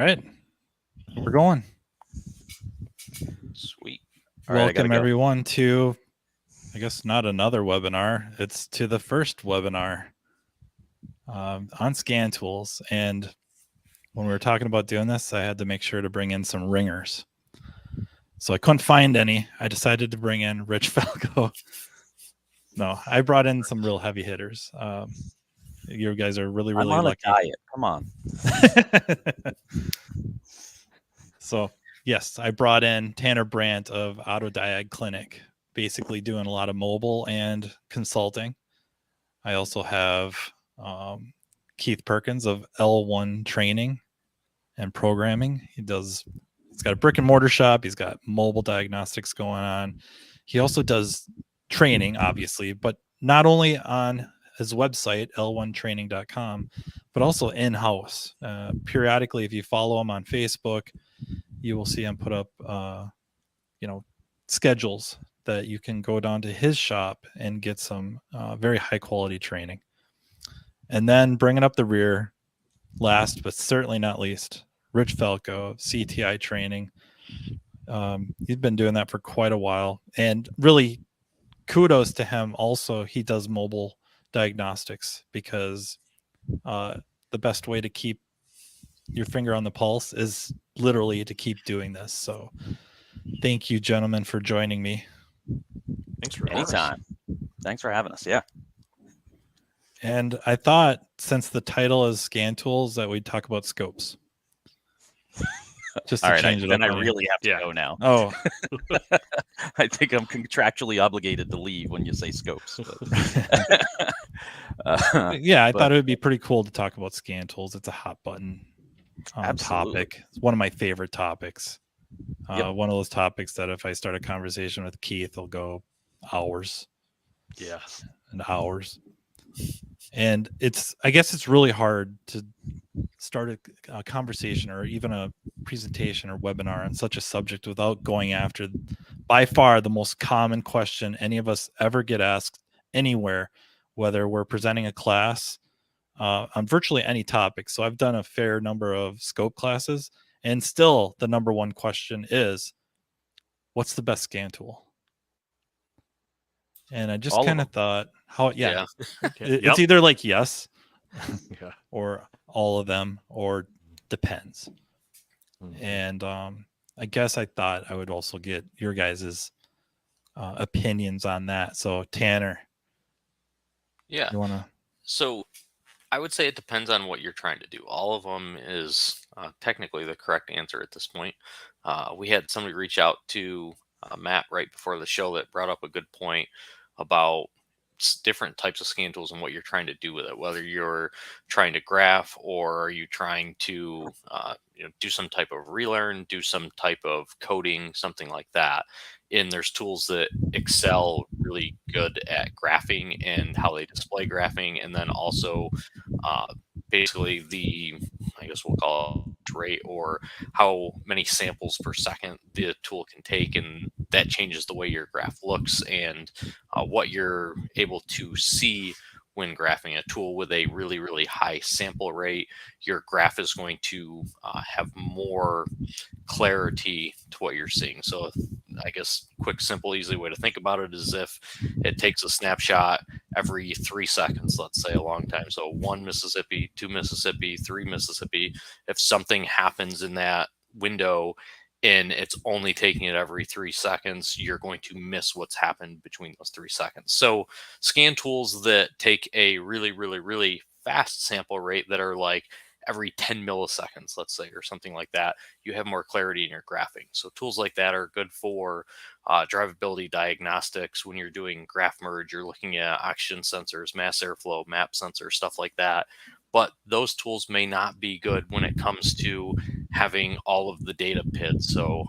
right, we're going. Sweet. All right, Welcome everyone to, I guess not another webinar. It's to the first webinar on scan tools. And when we were talking about doing this, I had to make sure to bring in some ringers. So I couldn't find any. I decided to bring in Rich Falco. No, I brought in some real heavy hitters. You guys are really, really I'm on lucky. a diet. Come on. So, yes, I brought in Tanner Brandt of Diag Clinic, basically doing a lot of mobile and consulting. I also have Keith Perkins of L1 Training and Programming. He's got a brick and mortar shop. He's got mobile diagnostics going on. He also does training, obviously, but not only on his website, l1training.com, but also in-house. Periodically, if you follow him on Facebook, you will see him put up, schedules that you can go down to his shop and get some very high quality training. And then bringing up the rear, last but certainly not least, Rich Falco, CTI Training. He's been doing that for quite a while, and really kudos to him. Also, he does mobile diagnostics because the best way to keep your finger on the pulse is literally to keep doing this. So thank you, gentlemen, for joining me. Thanks for Anytime. Thanks for having us. Yeah. And I thought, since the title is Scan Tools, that we'd talk about scopes. Just to change it up. Then I really have to go now. Oh, I think I'm contractually obligated to leave when you say scopes. Yeah, I thought it would be pretty cool to talk about scan tools. It's a hot button topic. It's one of my favorite topics. One of those topics that if I start a conversation with Keith, it'll go hours. Yeah. And hours. And I guess it's really hard to start a conversation or even a presentation or webinar on such a subject without going after, by far, the most common question any of us ever get asked anywhere, whether we're presenting a class on virtually any topic. So I've done a fair number of scope classes, and still the number one question is, what's the best scan tool? And I just kind of thought, it's either like yes, or all of them, or depends. Mm-hmm. And I guess I thought I would also get your guys' opinions on that. So Tanner, you want to? So I would say it depends on what you're trying to do. All of them is technically the correct answer at this point. We had somebody reach out to Matt right before the show that brought up a good point about different types of scan tools and what you're trying to do with it, whether you're trying to graph or are you trying to do some type of relearn, do some type of coding, something like that. And there's tools that excel really good at graphing and how they display graphing, and then also basically I guess we'll call it rate, or how many samples per second the tool can take, and that changes the way your graph looks and what you're able to see when graphing. A tool with a really, really high sample rate, your graph is going to have more clarity to what you're seeing. So I guess quick, simple, easy way to think about it is if it takes a snapshot every 3 seconds, let's say, a long time. So 1 Mississippi, 2 Mississippi, 3 Mississippi. If something happens in that window and it's only taking it every 3 seconds, you're going to miss what's happened between those 3 seconds. So scan tools that take a really, really, really fast sample rate that are like every 10 milliseconds, let's say, or something like that, you have more clarity in your graphing. So tools like that are good for drivability diagnostics. When you're doing graph merge, you're looking at oxygen sensors, mass airflow, map sensors, stuff like that. But those tools may not be good when it comes to having all of the data PIDs. So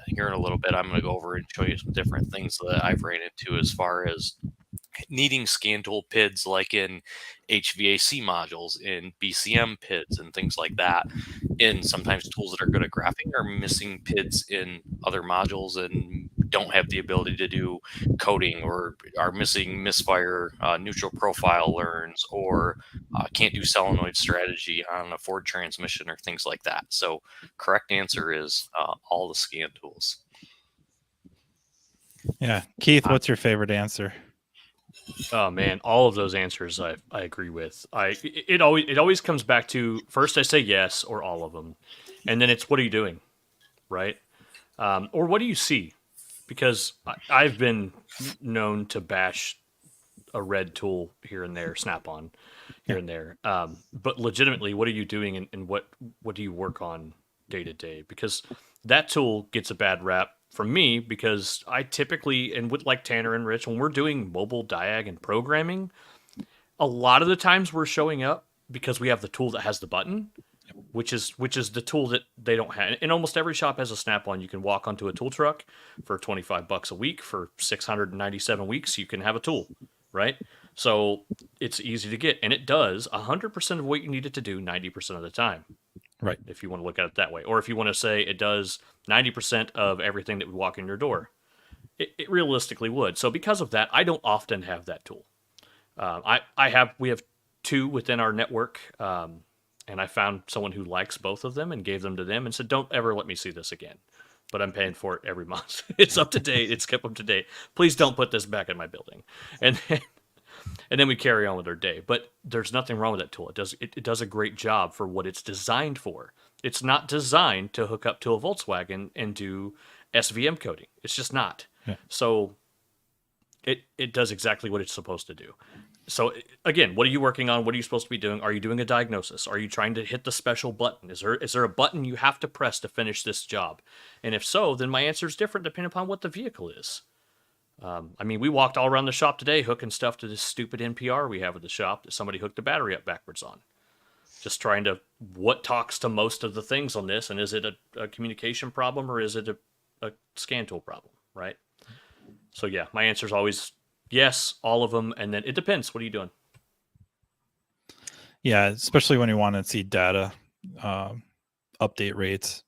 here in a little bit, I'm going to go over and show you some different things that I've ran into as far as needing scan tool PIDs, like in HVAC modules, in BCM PIDs, and things like that. And sometimes tools that are good at graphing are missing PIDs in other modules and don't have the ability to do coding or are missing misfire neutral profile learns or can't do solenoid strategy on a Ford transmission or things like that. So correct answer is all the scan tools. Yeah. Keith, what's your favorite answer? Oh man, all of those answers I agree with. It always comes back to, first I say yes or all of them, and then it's what are you doing, right? Or what do you see? Because I've been known to bash a red tool here and there, snap on here and there. But legitimately, what are you doing, and what do you work on day to day? Because that tool gets a bad rap from me, because I typically, and with like Tanner and Rich, when we're doing mobile diag and programming, a lot of the times we're showing up because we have the tool that has the button, which is the tool that they don't have. And almost every shop has a Snap-on. You can walk onto a tool truck for $25 a week for 697 weeks. You can have a tool, right? So it's easy to get, and it does 100% of what you need it to do 90% of the time. Right. If you want to look at it that way, or if you want to say it does 90% of everything that would walk in your door, it realistically would. So because of that, I don't often have that tool. We have two within our network. And I found someone who likes both of them and gave them to them and said, don't ever let me see this again. But I'm paying for it every month. It's up to date. It's kept up to date. Please don't put this back in my building. And then we carry on with our day. But there's nothing wrong with that tool. It does a great job for what it's designed for. It's not designed to hook up to a Volkswagen and do SVM coding. It's just not. Yeah. So it does exactly what it's supposed to do. So again, what are you working on? What are you supposed to be doing? Are you doing a diagnosis? Are you trying to hit the special button? Is there a button you have to press to finish this job? And if so, then my answer is different depending upon what the vehicle is. We walked all around the shop today hooking stuff to this stupid NPR we have at the shop that somebody hooked the battery up backwards on. Just trying to, what talks to most of the things on this, and is it a communication problem or is it a scan tool problem, right? So yeah, my answer is always yes, all of them, and then it depends. What are you doing? Yeah, especially when you want to see data update rates.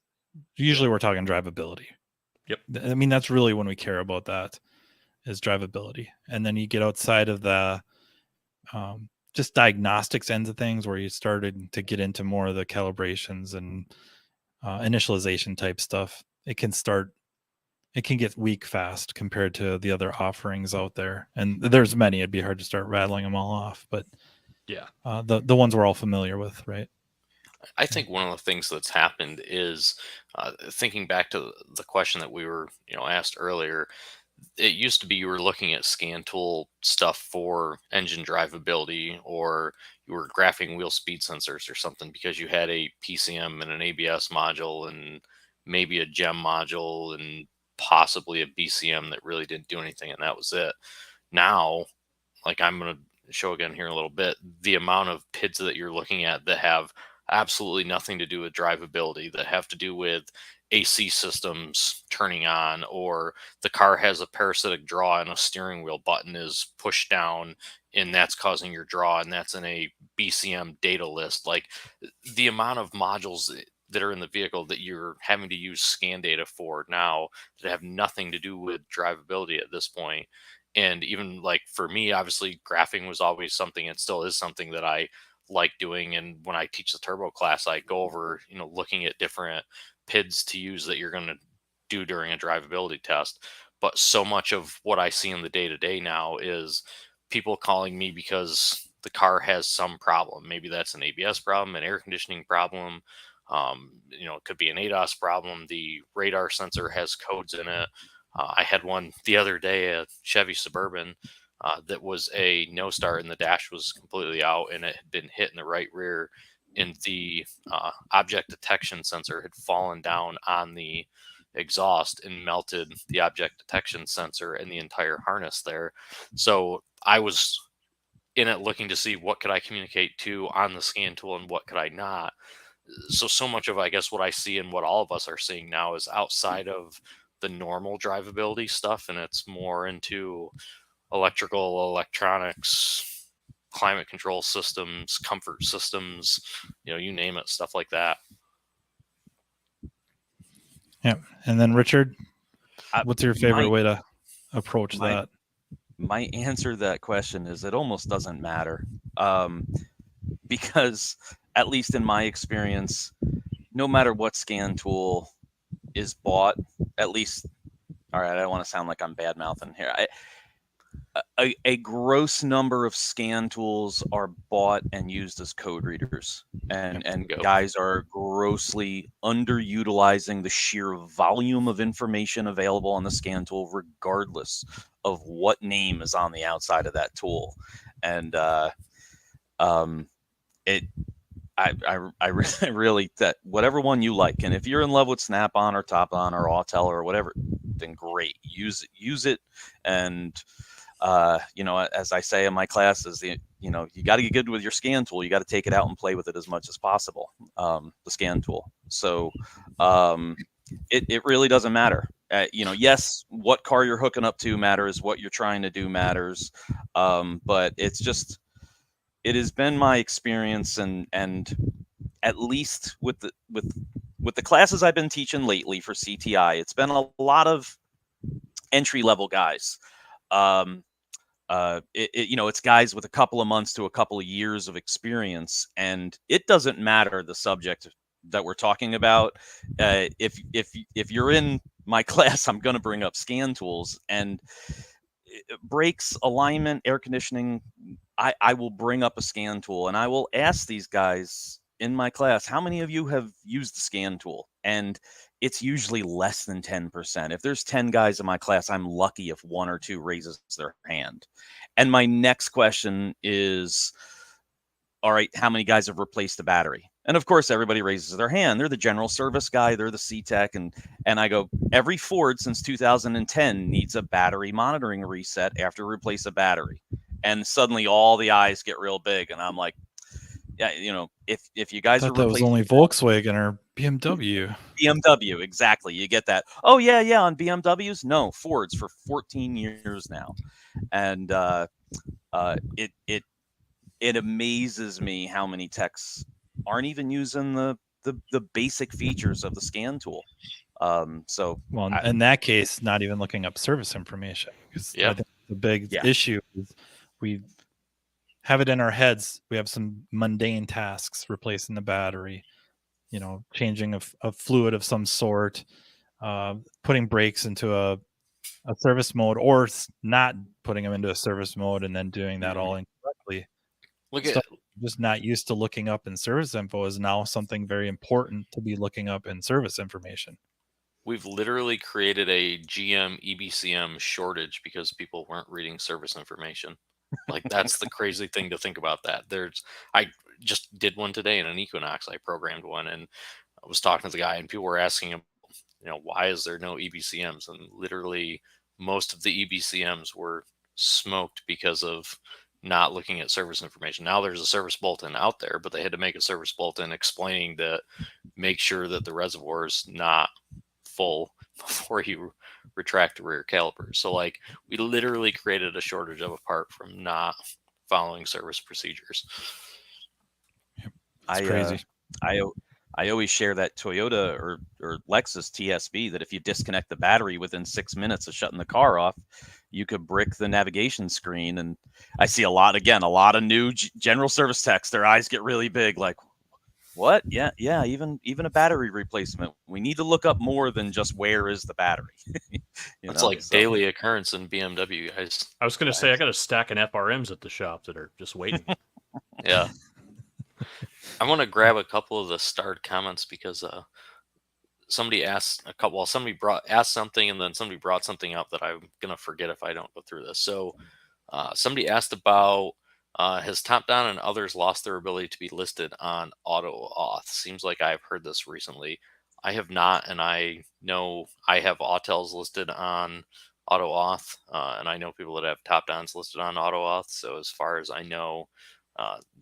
Usually we're talking drivability. Yep. I mean, that's really when we care about that, is drivability. And then you get outside of the just diagnostics ends of things, where you started to get into more of the calibrations and initialization type stuff. It can get weak fast compared to the other offerings out there. And there's many. It'd be hard to start rattling them all off, but yeah, the ones we're all familiar with, right? I think one of the things that's happened is thinking back to the question that we were asked earlier. It used to be you were looking at scan tool stuff for engine drivability, or you were graphing wheel speed sensors or something because you had a PCM and an ABS module and maybe a GEM module and possibly a BCM that really didn't do anything, and that was it. Now, like I'm going to show again here in a little bit, the amount of PIDs that you're looking at that have absolutely nothing to do with drivability, that have to do with AC systems turning on, or the car has a parasitic draw and a steering wheel button is pushed down and that's causing your draw, and that's in a BCM data list. Like, the amount of modules that are in the vehicle that you're having to use scan data for now that have nothing to do with drivability at this point. And even like for me, obviously graphing was always something, and still is something that I like doing. And when I teach the turbo class, I go over, looking at different PIDs to use that you're going to do during a drivability test. But so much of what I see in the day-to-day now is people calling me because the car has some problem. Maybe that's an ABS problem, an air conditioning problem. It could be an ADAS problem. The radar sensor has codes in it. I had one the other day, a Chevy Suburban, that was a no start and the dash was completely out, and it had been hit in the right rear, and the object detection sensor had fallen down on the exhaust and melted the object detection sensor and the entire harness there. So I was in it looking to see what could I communicate to on the scan tool and what could I not. So much of, I guess, what I see and what all of us are seeing now is outside of the normal drivability stuff, and it's more into electrical, electronics, climate control systems, comfort systems, you name it, stuff like that. Yeah. And then Richard? What's your favorite my- way to approach my- that? My answer to that question is it almost doesn't matter, because at least in my experience, no matter what scan tool is bought, at least, all right, I don't want to sound like I'm bad mouthing here. A gross number of scan tools are bought and used as code readers, and Go. guys are grossly underutilizing the sheer volume of information available on the scan tool, regardless of what name is on the outside of that tool. And it I really, that whatever one you like, and if you're in love with Snap-on or Top-on or Autel or whatever, then great, use it. And as I say in my classes, you got to get good with your scan tool. You got to take it out and play with it as much as possible. The scan tool. So it really doesn't matter. Yes, what car you're hooking up to matters. What you're trying to do matters. But it has been my experience, and at least with the classes I've been teaching lately for CTI, it's been a lot of entry level guys. It's guys with a couple of months to a couple of years of experience, and it doesn't matter the subject that we're talking about. If you're in my class, I'm going to bring up scan tools and brakes, alignment, air conditioning. I will bring up a scan tool and I will ask these guys in my class, how many of you have used the scan tool? And it's usually less than 10%. If there's 10 guys in my class, I'm lucky if one or two raises their hand. And my next question is, all right, how many guys have replaced the battery? And of course, everybody raises their hand. They're the general service guy. They're the C-Tech. And I go, every Ford since 2010 needs a battery monitoring reset after we replace a battery. And suddenly all the eyes get real big. And I'm like, yeah, if you guys I are thought that was only Volkswagen or BMW. BMW, exactly. You get that. Oh, yeah, on BMWs? No, Fords for 14 years now. And it amazes me how many techs aren't even using the basic features of the scan tool. Well, in that case, not even looking up service information. Because I think the big issue is we have it in our heads. We have some mundane tasks, replacing the battery, changing a fluid of some sort, putting brakes into a service mode, or not putting them into a service mode and then doing that all incorrectly. Just not used to looking up in service info is now something very important to be looking up in service information. We've literally created a GM EBCM shortage because people weren't reading service information. Like, that's the crazy thing to think about. That I just did one today in an Equinox. I programmed one, and I was talking to the guy, and people were asking him, why is there no EBCMs? And literally most of the EBCMs were smoked because of not looking at service information. Now there's a service bulletin out there, but they had to make a service bulletin explaining that make sure that the reservoir is not full before you retract the rear caliper. So we literally created a shortage of a part from not following service procedures. It's crazy. I always share that Toyota or Lexus TSB that if you disconnect the battery within 6 minutes of shutting the car off, you could brick the navigation screen. And I see a lot of new general service techs, their eyes get really big, like, what? Yeah, even a battery replacement. We need to look up more than just where is the battery. It's daily occurrence in BMW, guys. I was going to say, I got a stack of FRMs at the shop that are just waiting. Yeah. I want to grab a couple of the starred comments because somebody asked asked something, and then somebody brought something up that I'm going to forget if I don't go through this. So somebody asked about, has Top Down and others lost their ability to be listed on auto auth? Seems like I've heard this recently. I have not, and I know I have Autels listed on auto auth, and I know people that have Top Downs listed on auto auth. So as far as I know,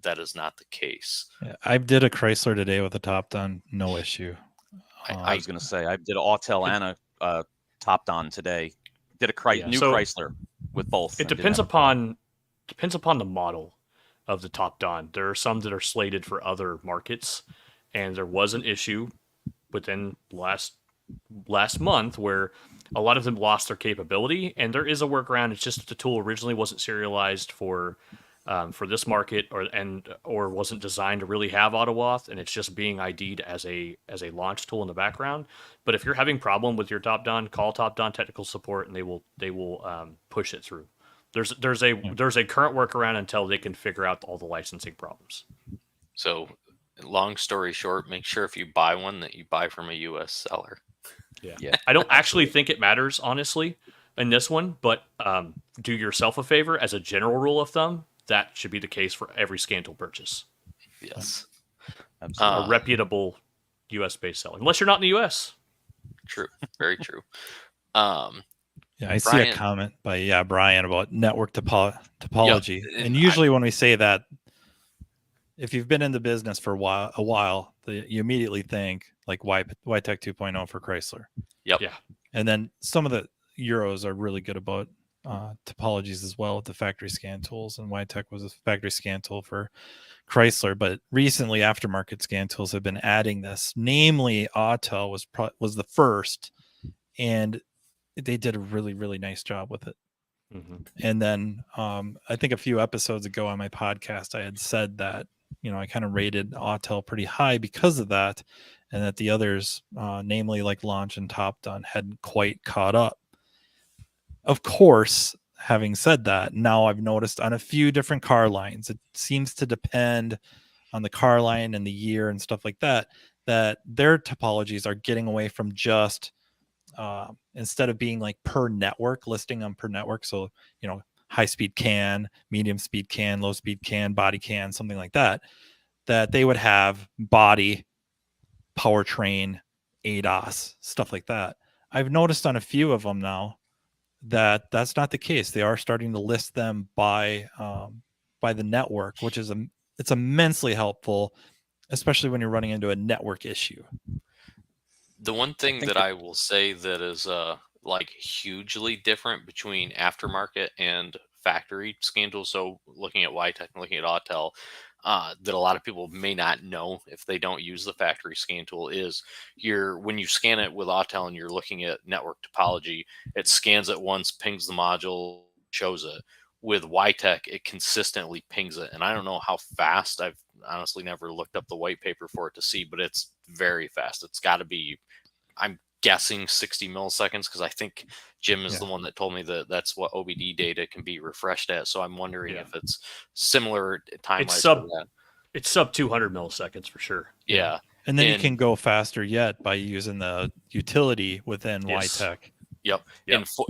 that is not the case. Yeah, I did a Chrysler today with a Top Down, no issue. I was going to say I did an Autel and a Top Down today. Did a new Chrysler with both. It depends upon the model of the Top Down. There are some that are slated for other markets, and there was an issue within the last last month where a lot of them lost their capability, and there is a workaround. It's just that the tool originally wasn't serialized for this market, or wasn't designed to really have auto auth, and it's just being ID'd as a launch tool in the background. But if you're having problem with your top down, call top down technical support, and they will push it through. There's a current workaround until they can figure out all the licensing problems. So, long story short, make sure if you buy one that you buy from a U.S. seller. Yeah. I don't actually think it matters, honestly, in this one, but do yourself a favor. As a general rule of thumb, that should be the case for every scan tool purchase. Yes. Absolutely. A reputable U.S.-based seller, unless you're not in the U.S. True. Very true. Yeah, I see Brian- a comment by Brian about network topology. and And usually when we say that, if you've been in the business for a while, you immediately think like YTech 2.0 for Chrysler. Yep. Yeah. And then some of the Euros are really good about topologies as well with the factory scan tools. And YTech was a factory scan tool for Chrysler. But recently, aftermarket scan tools have been adding this. Namely, Autel was the first, and they did a really, really nice job with it. Mm-hmm. And then I think a few episodes ago on my podcast, I had said that, I kind of rated Autel pretty high because of that, and that the others, namely like Launch and Top Done, hadn't quite caught up. Of course, having said that, now I've noticed on a few different car lines, it seems to depend on the car line and the year and stuff like that, that their topologies are getting away from just instead of being like per network, listing them per network. So, high speed CAN, medium speed CAN, low speed CAN, body CAN, something like that, that they would have body, powertrain, ADAS, stuff like that. I've noticed on a few of them now that that's not the case. They are starting to list them by the network, which is it's immensely helpful, especially when you're running into a network issue. The one thing that I will say that is like hugely different between aftermarket and factory scan tools, so looking at YTech and looking at Autel, that a lot of people may not know if they don't use the factory scan tool, is when you scan it with Autel and you're looking at network topology, it scans it once, pings the module, shows it. With YTech, it consistently pings it, and I don't know how fast. I've honestly never looked up the white paper for it to see, but it's very fast. It's got to be, I'm guessing 60 milliseconds, because I think Jim is the one that told me that that's what OBD data can be refreshed at. So I'm wondering if it's similar time-wise to that. It's sub 200 milliseconds for sure. Yeah. And then you can go faster yet by using the utility within YTech. Yep.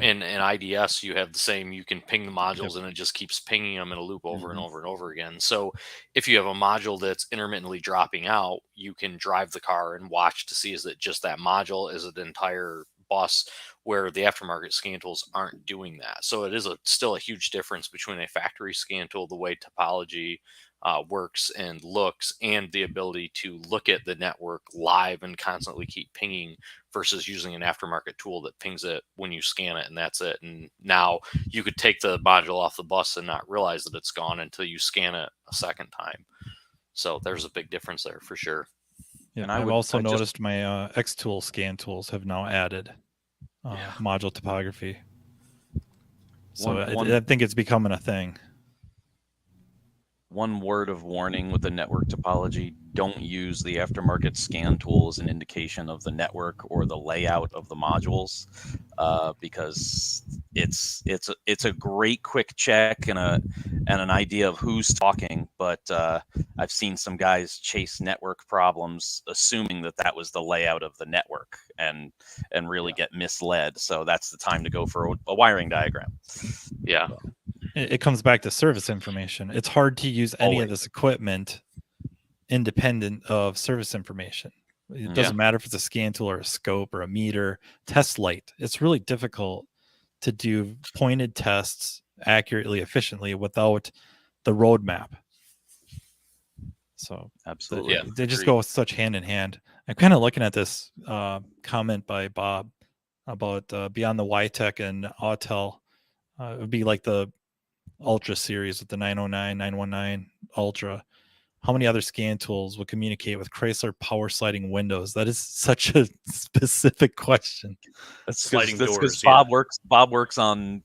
In IDS, you have the same. You can ping the modules, and it just keeps pinging them in a loop over and over and over again. So if you have a module that's intermittently dropping out, you can drive the car and watch to see, is it just that module? Is it the entire bus? Where the aftermarket scan tools aren't doing that. So it is still a huge difference between a factory scan tool, the way topology works and looks, and the ability to look at the network live and constantly keep pinging, versus using an aftermarket tool that pings it when you scan it and that's it. And now you could take the module off the bus and not realize that it's gone until you scan it a second time. So there's a big difference there for sure. Yeah, and I've also noticed my X-Tool scan tools have now added module topography. So I think it's becoming a thing. One word of warning with the network topology: don't use the aftermarket scan tool as an indication of the network or the layout of the modules, because it's a great quick check and an idea of who's talking. But I've seen some guys chase network problems assuming that was the layout of the network, and really get misled. So that's the time to go for a wiring diagram. Yeah. It comes back to service information. It's hard to use any of this equipment independent of service information. It doesn't matter if it's a scan tool or a scope or a meter, test light. It's really difficult to do pointed tests accurately, efficiently without the roadmap. So absolutely, they just go such hand in hand. I'm kind of looking at this comment by Bob about beyond the YTech and Autel. It would be like the Ultra series with the 909, 919 Ultra, how many other scan tools would communicate with Chrysler power sliding windows? That is such a specific question. That's Sliding because doors, Bob works on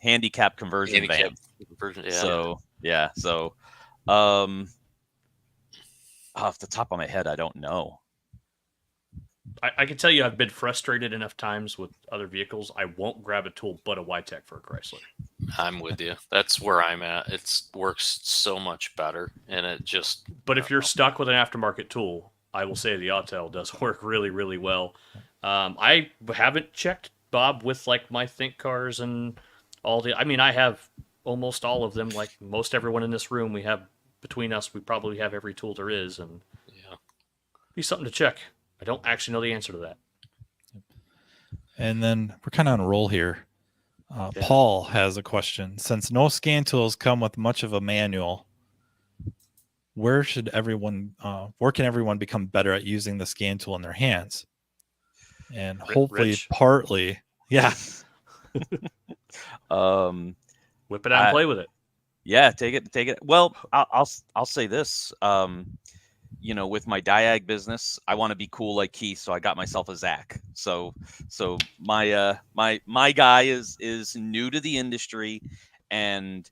handicap conversion Handicap vans. version, yeah. So yeah, so off the top of my head, I don't know. I can tell you I've been frustrated enough times with other vehicles. I won't grab a tool but a YTEC for a Chrysler. I'm with you. That's where I'm at. It works so much better, and it just. But if you're stuck with an aftermarket tool, I will say the Autel does work really, really well. I haven't checked Bob with like my Think cars and all the. I mean, I have almost all of them. Like most everyone in this room, we have between us, we probably have every tool there is, and Yeah. be something to check. I don't actually know the answer to that. And then we're kind of on a roll here. Yeah. Paul has a question. Since no scan tools come with much of a manual, where can everyone become better at using the scan tool in their hands? And hopefully, Rich. partly, yeah. Whip it out I- and play with it. Yeah, take it. Well, I'll say this. With my Diag business, I want to be cool like Keith, so I got myself a Zach. So my guy is new to the industry, and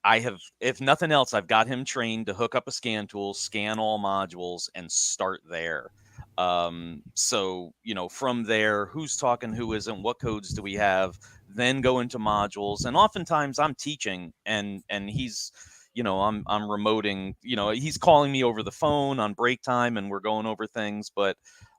I have, if nothing else, I've got him trained to hook up a scan tool, scan all modules, and start there. So from there, who's talking, who isn't, what codes do we have, then go into modules. And oftentimes I'm teaching and he's, I'm remoting, he's calling me over the phone on break time and we're going over things. But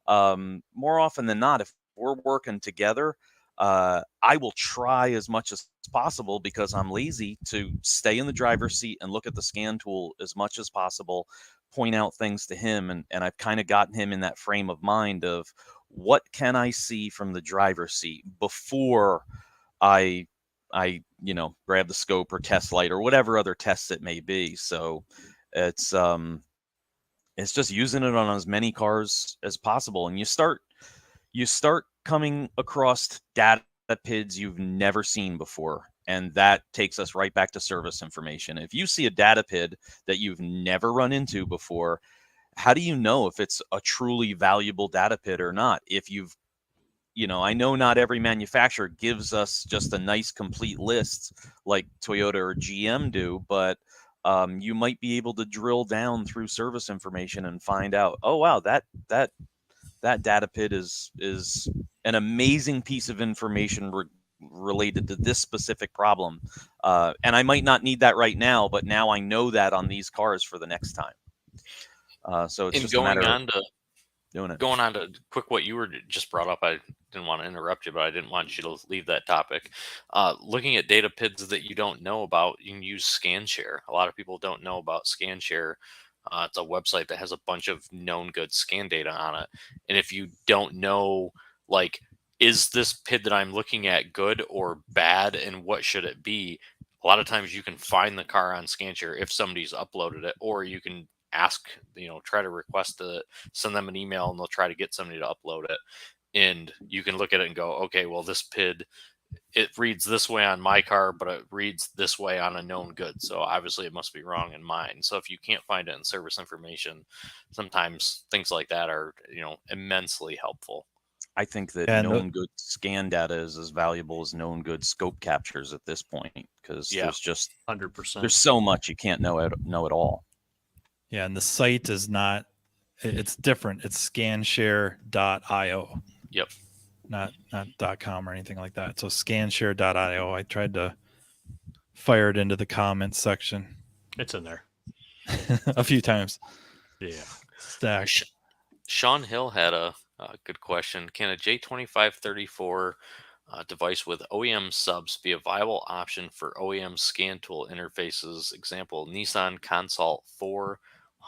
more often than not, if we're working together, I will try as much as possible, because I'm lazy, to stay in the driver's seat and look at the scan tool as much as possible, point out things to him. And I've kind of gotten him in that frame of mind of what can I see from the driver's seat before I grab the scope or test light or whatever other tests it may be. So it's just using it on as many cars as possible. And you start coming across data PIDs you've never seen before. And that takes us right back to service information. If you see a data PID that you've never run into before, how do you know if it's a truly valuable data PID or not? If you've, I know not every manufacturer gives us just a nice complete list like Toyota or GM do, but you might be able to drill down through service information and find out, oh wow, that data PID is an amazing piece of information related to this specific problem. And I might not need that right now, but now I know that on these cars for the next time. So it's just a matter of doing it. Going on to quick what you were just brought up, I didn't want to interrupt you, but I didn't want you to leave that topic. Looking at data PIDs that you don't know about, you can use ScanShare. A lot of people don't know about ScanShare. It's a website that has a bunch of known good scan data on it. And if you don't know, like, is this PID that I'm looking at good or bad, and what should it be? A lot of times you can find the car on ScanShare if somebody's uploaded it, or you can ask, try to request it, send them an email, and they'll try to get somebody to upload it. And you can look at it and go, okay, well, this PID, it reads this way on my car, but it reads this way on a known good. So obviously it must be wrong in mine. So if you can't find it in service information, sometimes things like that are, immensely helpful. I think that known good scan data is as valuable as known good scope captures at this point, because there's just 100%. There's so much you can't know it all. Yeah, and the site is not, it's different. It's scanshare.io. Yep. Not .com or anything like that. So scanshare.io. I tried to fire it into the comments section. It's in there. A few times. Yeah. Stacked. Sean Hill had a good question. Can a J2534 device with OEM subs be a viable option for OEM scan tool interfaces? Example, Nissan Consult 4,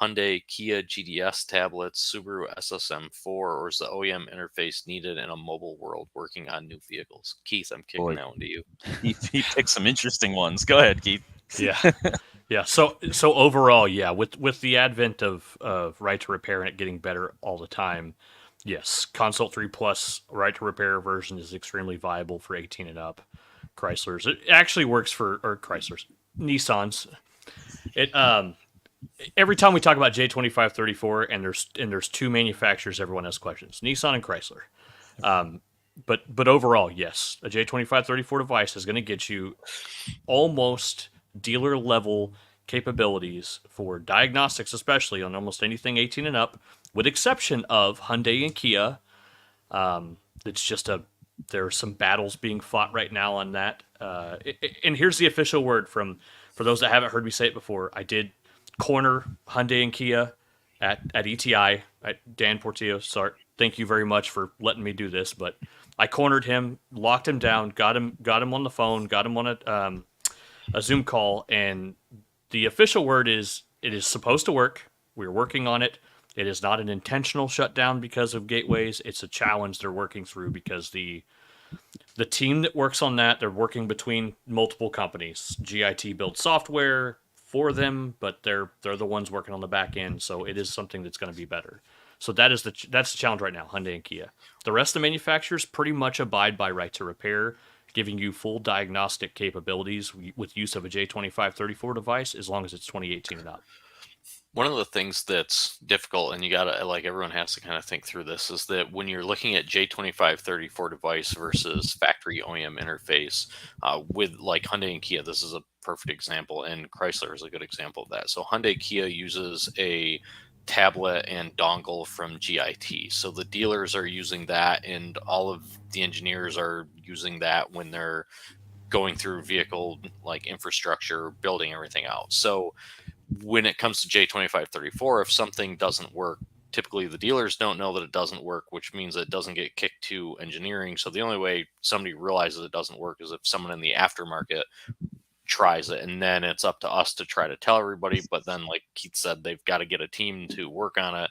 Hyundai Kia GDS tablets, Subaru SSM4, or is the OEM interface needed in a mobile world working on new vehicles? Keith, I'm kicking that one to you. He picked some interesting ones. Go ahead, Keith. Yeah. Yeah. So overall, yeah, with the advent of right to repair and it getting better all the time, yes, Consult 3 Plus right to repair version is extremely viable for 18 and up Chryslers. It actually works for Nissans. every time we talk about J2534 and there's two manufacturers, everyone has questions: Nissan and Chrysler. But overall, yes, a J2534 device is going to get you almost dealer level capabilities for diagnostics, especially on almost anything 18 and up, with exception of Hyundai and Kia. It's just there are some battles being fought right now on that. And here's the official word for those that haven't heard me say it before. I did corner Hyundai and Kia at ETI. Dan Portillo, sorry, thank you very much for letting me do this, but I cornered him, locked him down, got him on the phone, got him on a Zoom call, and the official word is it is supposed to work. We're working on it. It is not an intentional shutdown because of gateways. It's a challenge they're working through because the team that works on that, they're working between multiple companies. GIT builds software for them, but they're the ones working on the back end, so it is something that's going to be better. So that's the challenge right now, Hyundai and Kia. The rest of the manufacturers pretty much abide by right to repair, giving you full diagnostic capabilities with use of a J2534 device as long as it's 2018 and up. One of the things that's difficult, and you gotta, like, everyone has to kind of think through this, is that when you're looking at J2534 device versus factory OEM interface, with like Hyundai and Kia, this is a perfect example, and Chrysler is a good example of that. So Hyundai Kia uses a tablet and dongle from GIT. So the dealers are using that, and all of the engineers are using that when they're going through vehicle like infrastructure, building everything out. So when it comes to J2534, if something doesn't work, typically the dealers don't know that it doesn't work, which means it doesn't get kicked to engineering. So the only way somebody realizes it doesn't work is if someone in the aftermarket tries it, and then it's up to us to try to tell everybody. But then, like Keith said, they've got to get a team to work on it,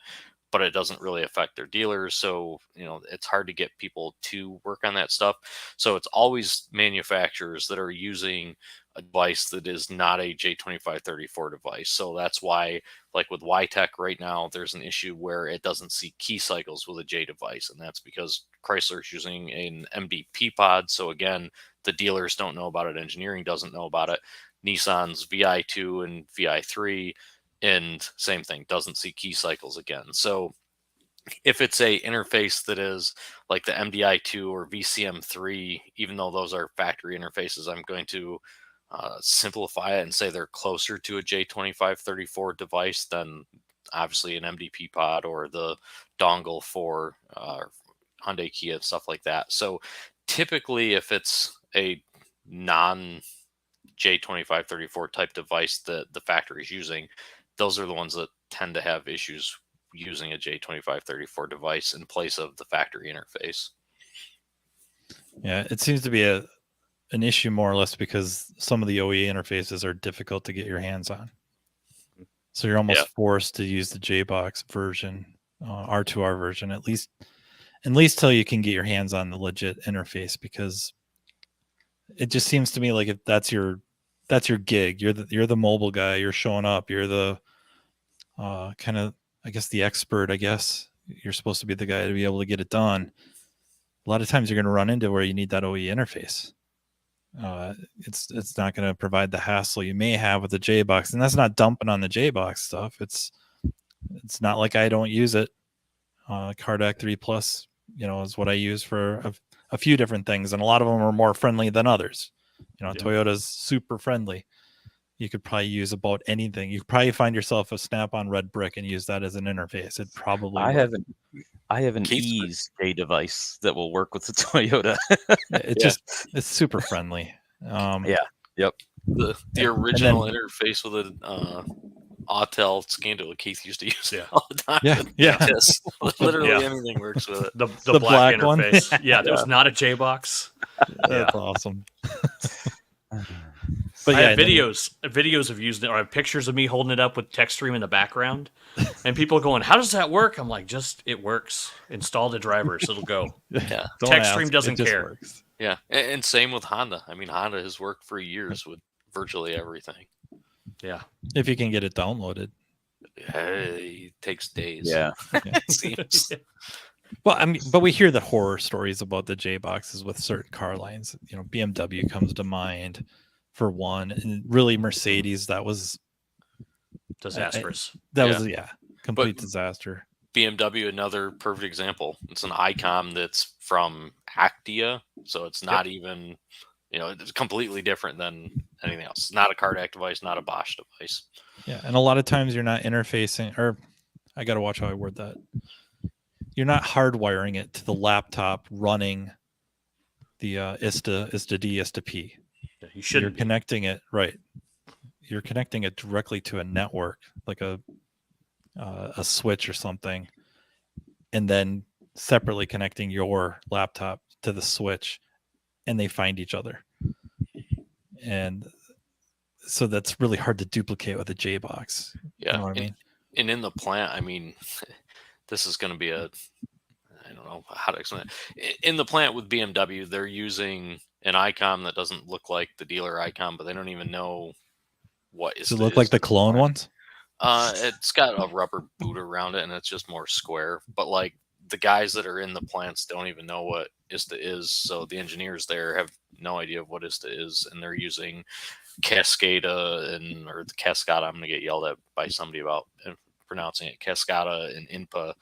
but it doesn't really affect their dealers. So, it's hard to get people to work on that stuff. So it's always manufacturers that are using a device that is not a J2534 device. So that's why, like with YTech right now, there's an issue where it doesn't see key cycles with a J device. And that's because Chrysler's using an MDP pod. So again, the dealers don't know about it. Engineering doesn't know about it. Nissan's VI2 and VI3, and same thing, doesn't see key cycles again. So if it's a interface that is like the MDI2 or VCM3, even though those are factory interfaces, I'm going to simplify it and say they're closer to a J2534 device than obviously an MDP pod or the dongle for Hyundai, Kia, stuff like that. So typically, if it's a non J2534 type device that the factory is using, those are the ones that tend to have issues using a J2534 device in place of the factory interface. Yeah, it seems to be an issue more or less because some of the OE interfaces are difficult to get your hands on. So you're almost forced to use the JBox version, R2R version, at least till you can get your hands on the legit interface, because it just seems to me like if that's your gig, you're the mobile guy, you're showing up, you're the kind of, I guess, the expert, I guess. You're supposed to be the guy to be able to get it done. A lot of times you're going to run into where you need that OE interface. It's not going to provide the hassle you may have with the JBox, and that's not dumping on the JBox stuff. It's not like I don't use it. Cardac 3 Plus, is what I use for a few different things, and a lot of them are more friendly than others. Toyota's super friendly. You could probably use about anything. You could probably find yourself a Snap-on red brick and use that as an interface. It probably I have an Ease J device that will work with the Toyota. It's super friendly. Yep. The original interface with an Autel Scandal Keith used to use it all the time. Yes. Literally anything works with it. The black interface. One. There was not a JBox. That's awesome. But I have videos of using it, or I have pictures of me holding it up with TechStream in the background, and people are going, "How does that work?" I'm like, it works. Install the drivers, it'll go. Yeah, TechStream doesn't care. Works. Yeah, and same with Honda. I mean, Honda has worked for years with virtually everything. Yeah, if you can get it downloaded. It takes days. Yeah. It seems. Well, I mean, but we hear the horror stories about the J boxes with certain car lines. BMW comes to mind for one, and really Mercedes. That was Disastrous. That Yeah. was complete But- disaster. BMW, another perfect example. It's an ICOM that's from Actia, so it's not even, it's completely different than anything else. Not a Cardac device, not a Bosch device. Yeah, and a lot of times you're not interfacing, or I got to watch how I word that. You're not hardwiring it to the laptop running the ISTA D, ISTA P. Yeah, you shouldn't. You're be. connecting it right. You're connecting it directly to a network, like a switch or something, and then separately connecting your laptop to the switch, and they find each other. And so that's really hard to duplicate with a JBox. Yeah. You know what I mean? And in the plant, I mean, this is going to be I don't know how to explain it. In the plant with BMW, they're using an ICOM that doesn't look like the dealer ICOM, but they don't even know what is. Does it look like the clone ones? It's got a rubber boot around it, and it's just more square. But like the guys that are in the plants don't even know what ISTA is, so the engineers there have no idea what ISTA is, and they're using Cascada or the Cascada. I'm going to get yelled at by somebody about pronouncing it Cascada and INPA,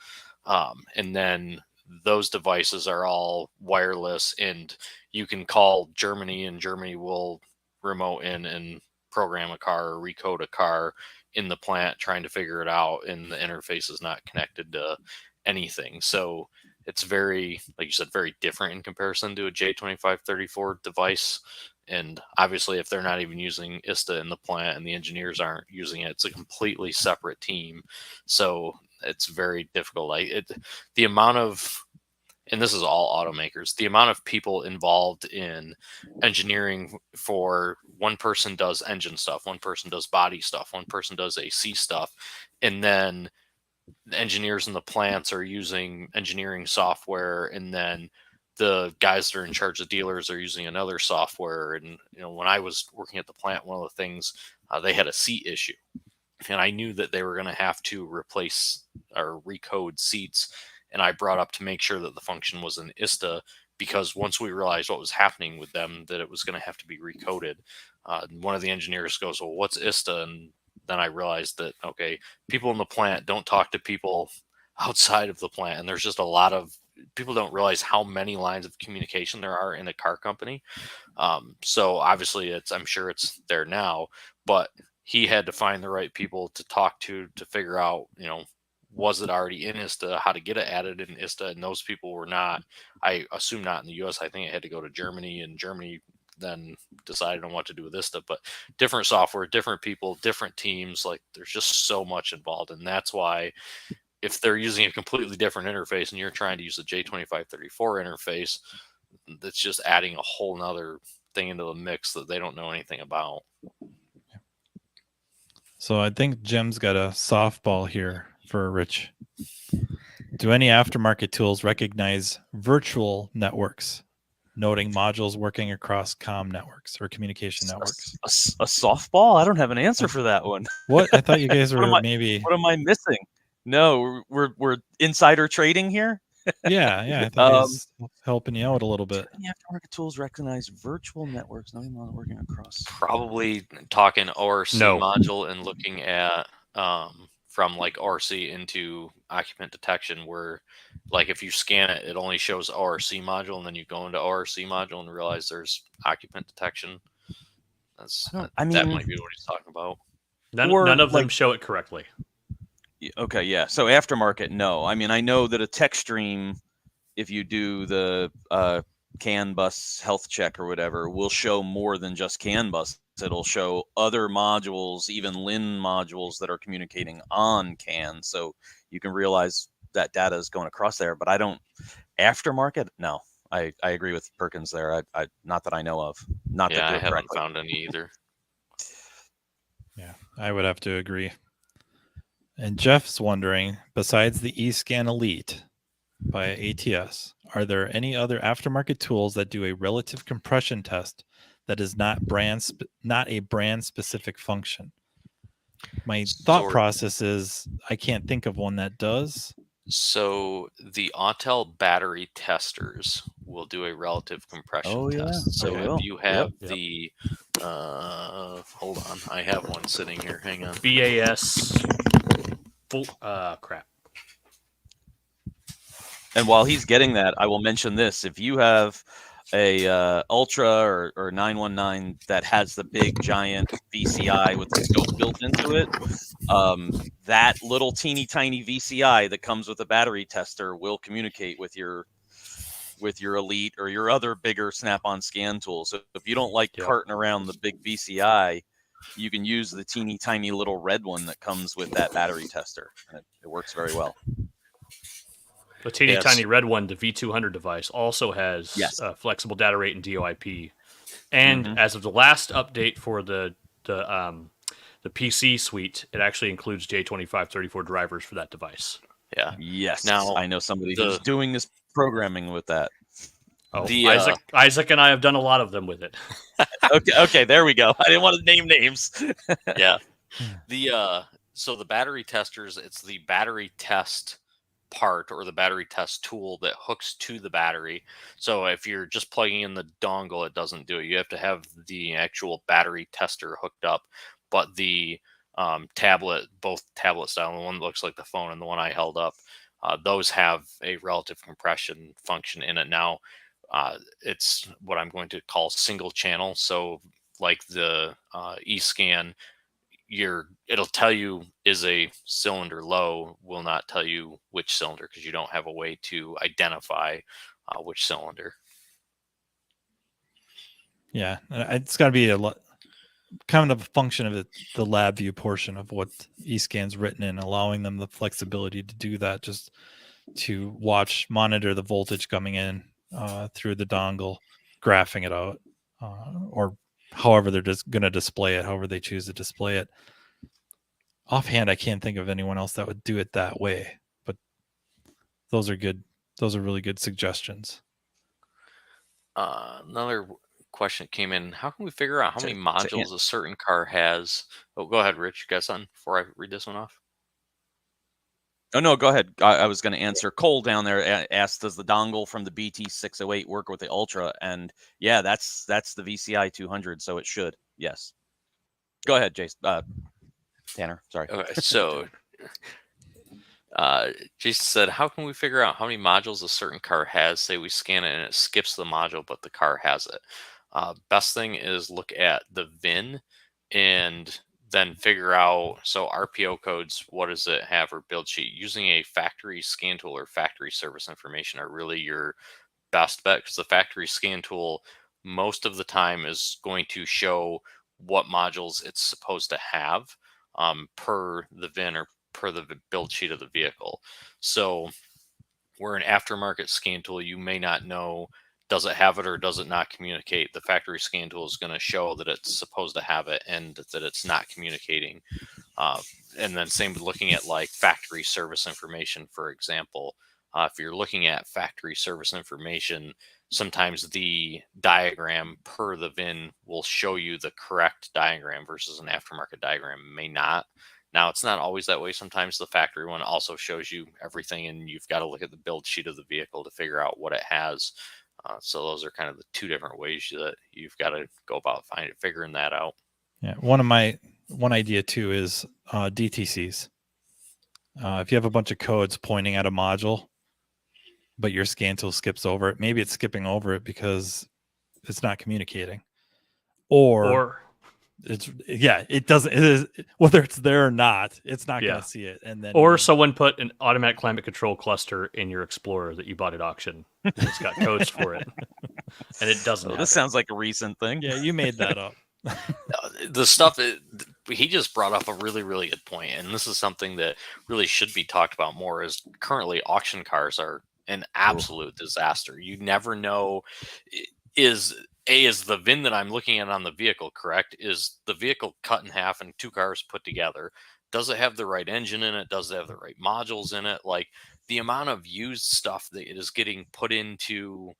and then those devices are all wireless, and you can call Germany, and Germany will remote in and program a car or recode a car in the plant, trying to figure it out, and the interface is not connected to anything. So it's very, like you said, very different in comparison to a J2534 device. And obviously, if they're not even using ISTA in the plant and the engineers aren't using it, it's a completely separate team. So it's very difficult. The amount of, and this is all automakers, the amount of people involved in engineering for one person does engine stuff, one person does body stuff, one person does AC stuff, and then the engineers in the plants are using engineering software, and then the guys that are in charge of dealers are using another software. And when I was working at the plant, one of the things, they had a seat issue, and I knew that they were going to have to replace or recode seats, and I brought up to make sure that the function was in ISTA, because once we realized what was happening with them, that it was going to have to be recoded. One of the engineers goes, "Well, what's ISTA?" And then I realized that, okay, people in the plant don't talk to people outside of the plant, and there's just a lot of people don't realize how many lines of communication there are in a car company. So obviously I'm sure it's there now, but he had to find the right people to talk to figure out, was it already in ISTA, how to get it added in ISTA, and those people were not, I assume not in the US. I think it had to go to Germany, and Germany then decided on what to do with ISTA. But different software, different people, different teams, like there's just so much involved. And that's why if they're using a completely different interface and you're trying to use the J2534 interface, that's just adding a whole nother thing into the mix that they don't know anything about. So I think Jim's got a softball here for Rich. Do any aftermarket tools recognize virtual networks, noting modules working across comm networks or communication networks? A softball? I don't have an answer for that one. What? I thought you guys What were am I- maybe. What am I missing? No, we're insider trading here. Yeah. I thought he was helping you out a little bit. The aftermarket tools recognize virtual networks, not even working across. Probably talking ORC No. module and looking at from like ORC into occupant detection, where like if you scan it, it only shows ORC module, and then you go into ORC module and realize there's occupant detection. That might be what he's talking about. None of them show it correctly. Okay, yeah. So aftermarket, no. I mean, I know that a tech stream, if you do the CAN bus health check or whatever, will show more than just CAN bus. It'll show other modules, even LIN modules that are communicating on CAN. So you can realize that data is going across there. But I don't aftermarket. No, I agree with Perkins there. I not that I know of. Not that I they're haven't correctly. found any either. Yeah, I would have to agree. And Jeff's wondering, besides the eScan Elite by ATS, are there any other aftermarket tools that do a relative compression test that is not a brand specific function? My thought process is I can't think of one that does. So the Autel battery testers will do a relative compression Oh, yeah, test. So they if will. you have Yep. the, hold on, I have one sitting here. Hang on. BAS. Crap. And while he's getting that, I will mention this: if you have a Ultra or 919 that has the big giant VCI with the scope built into it, that little teeny tiny VCI that comes with a battery tester will communicate with your Elite or your other bigger Snap-on scan tool. So if you don't like carting around the big VCI, you can use the teeny tiny little red one that comes with that battery tester, and it works very well. The teeny tiny red one, the V200 device, also has flexible data rate and DOIP. And as of the last update for the PC suite, it actually includes J2534 drivers for that device. Yeah. Yes. Now, I know somebody who's doing this programming with that. Oh, Isaac and I have done a lot of them with it. Okay, there we go. I didn't want to name names. Yeah. So the battery testers, it's the battery test part or the battery test tool that hooks to the battery. So if you're just plugging in the dongle, it doesn't do it. You have to have the actual battery tester hooked up. But the tablet, both tablet style, the one that looks like the phone and the one I held up, those have a relative compression function in it. Now, it's what I'm going to call single channel. So like the eScan, it'll tell you is a cylinder low, will not tell you which cylinder because you don't have a way to identify which cylinder. Yeah, it's got to be kind of a function of the lab view portion of what eScan's written in, allowing them the flexibility to do that, just to monitor the voltage coming in through the dongle, graphing it out, or however they're just going to display it, however they choose to display it. Offhand, I can't think of anyone else that would do it that way, but those are good. Those are really good suggestions. Another question that came in: how can we figure out how many modules a certain car has? Oh, go ahead, Rich. You got something before I read this one off? Oh, no, go ahead. I was going to answer. Cole down there asked, does the dongle from the BT608 work with the Ultra? And yeah, that's the VCI 200, so it should. Yes. Go ahead, Jason. Tanner, sorry. Okay, so Jason said, how can we figure out how many modules a certain car has? Say we scan it and it skips the module, but the car has it. Best thing is look at the VIN and then figure out, so RPO codes, what does it have, or build sheet. Using a factory scan tool or factory service information are really your best bet, because the factory scan tool most of the time is going to show what modules it's supposed to have per the VIN or per the build sheet of the vehicle. So where an aftermarket scan tool, you may not know, does it have it or does it not communicate? The factory scan tool is going to show that it's supposed to have it and that it's not communicating. And then same with looking at like factory service information, for example. If you're looking at factory service information, sometimes the diagram per the VIN will show you the correct diagram versus an aftermarket diagram may not. Now, it's not always that way. Sometimes the factory one also shows you everything, and you've got to look at the build sheet of the vehicle to figure out what it has. So those are kind of the two different ways that you've got to go about figuring that out. Yeah, one idea too is DTCs. If you have a bunch of codes pointing at a module, but your scan tool skips over it, maybe it's skipping over it because it's not communicating, or it doesn't. It is, whether it's there or not, it's not going to see it. And then, or someone put an automatic climate control cluster in your Explorer that you bought at auction. It's got codes for it, and it doesn't. This sounds like a recent thing. Yeah, you made that up. The stuff he just brought up a really, really good point, and this is something that really should be talked about more. Is currently auction cars are an absolute disaster. You never know, is the VIN that I'm looking at on the vehicle correct? Is the vehicle cut in half and two cars put together? Does it have the right engine in it? Does it have the right modules in it? Like, the amount of used stuff that it is getting put into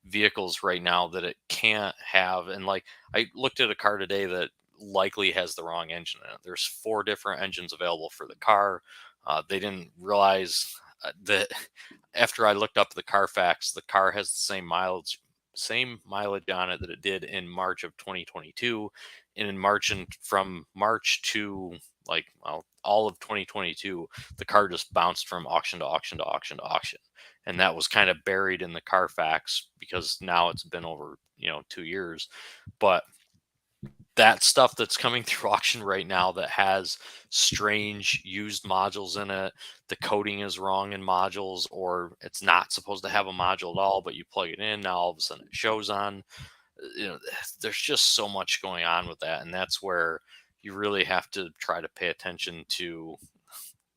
vehicles right now that it can't have. And like, I looked at a car today that likely has the wrong engine in it. There's 4 different engines available for the car. They didn't realize, the after I looked up the Carfax, the car has the same mileage on it that it did in March of 2022, and from March to all of 2022, the car just bounced from auction to auction to auction to auction, and that was kind of buried in the Carfax because now it's been over 2 years, but that stuff that's coming through auction right now that has strange used modules in it, the coding is wrong in modules, or it's not supposed to have a module at all, but you plug it in, now all of a sudden it shows on. There's just so much going on with that, and that's where you really have to try to pay attention to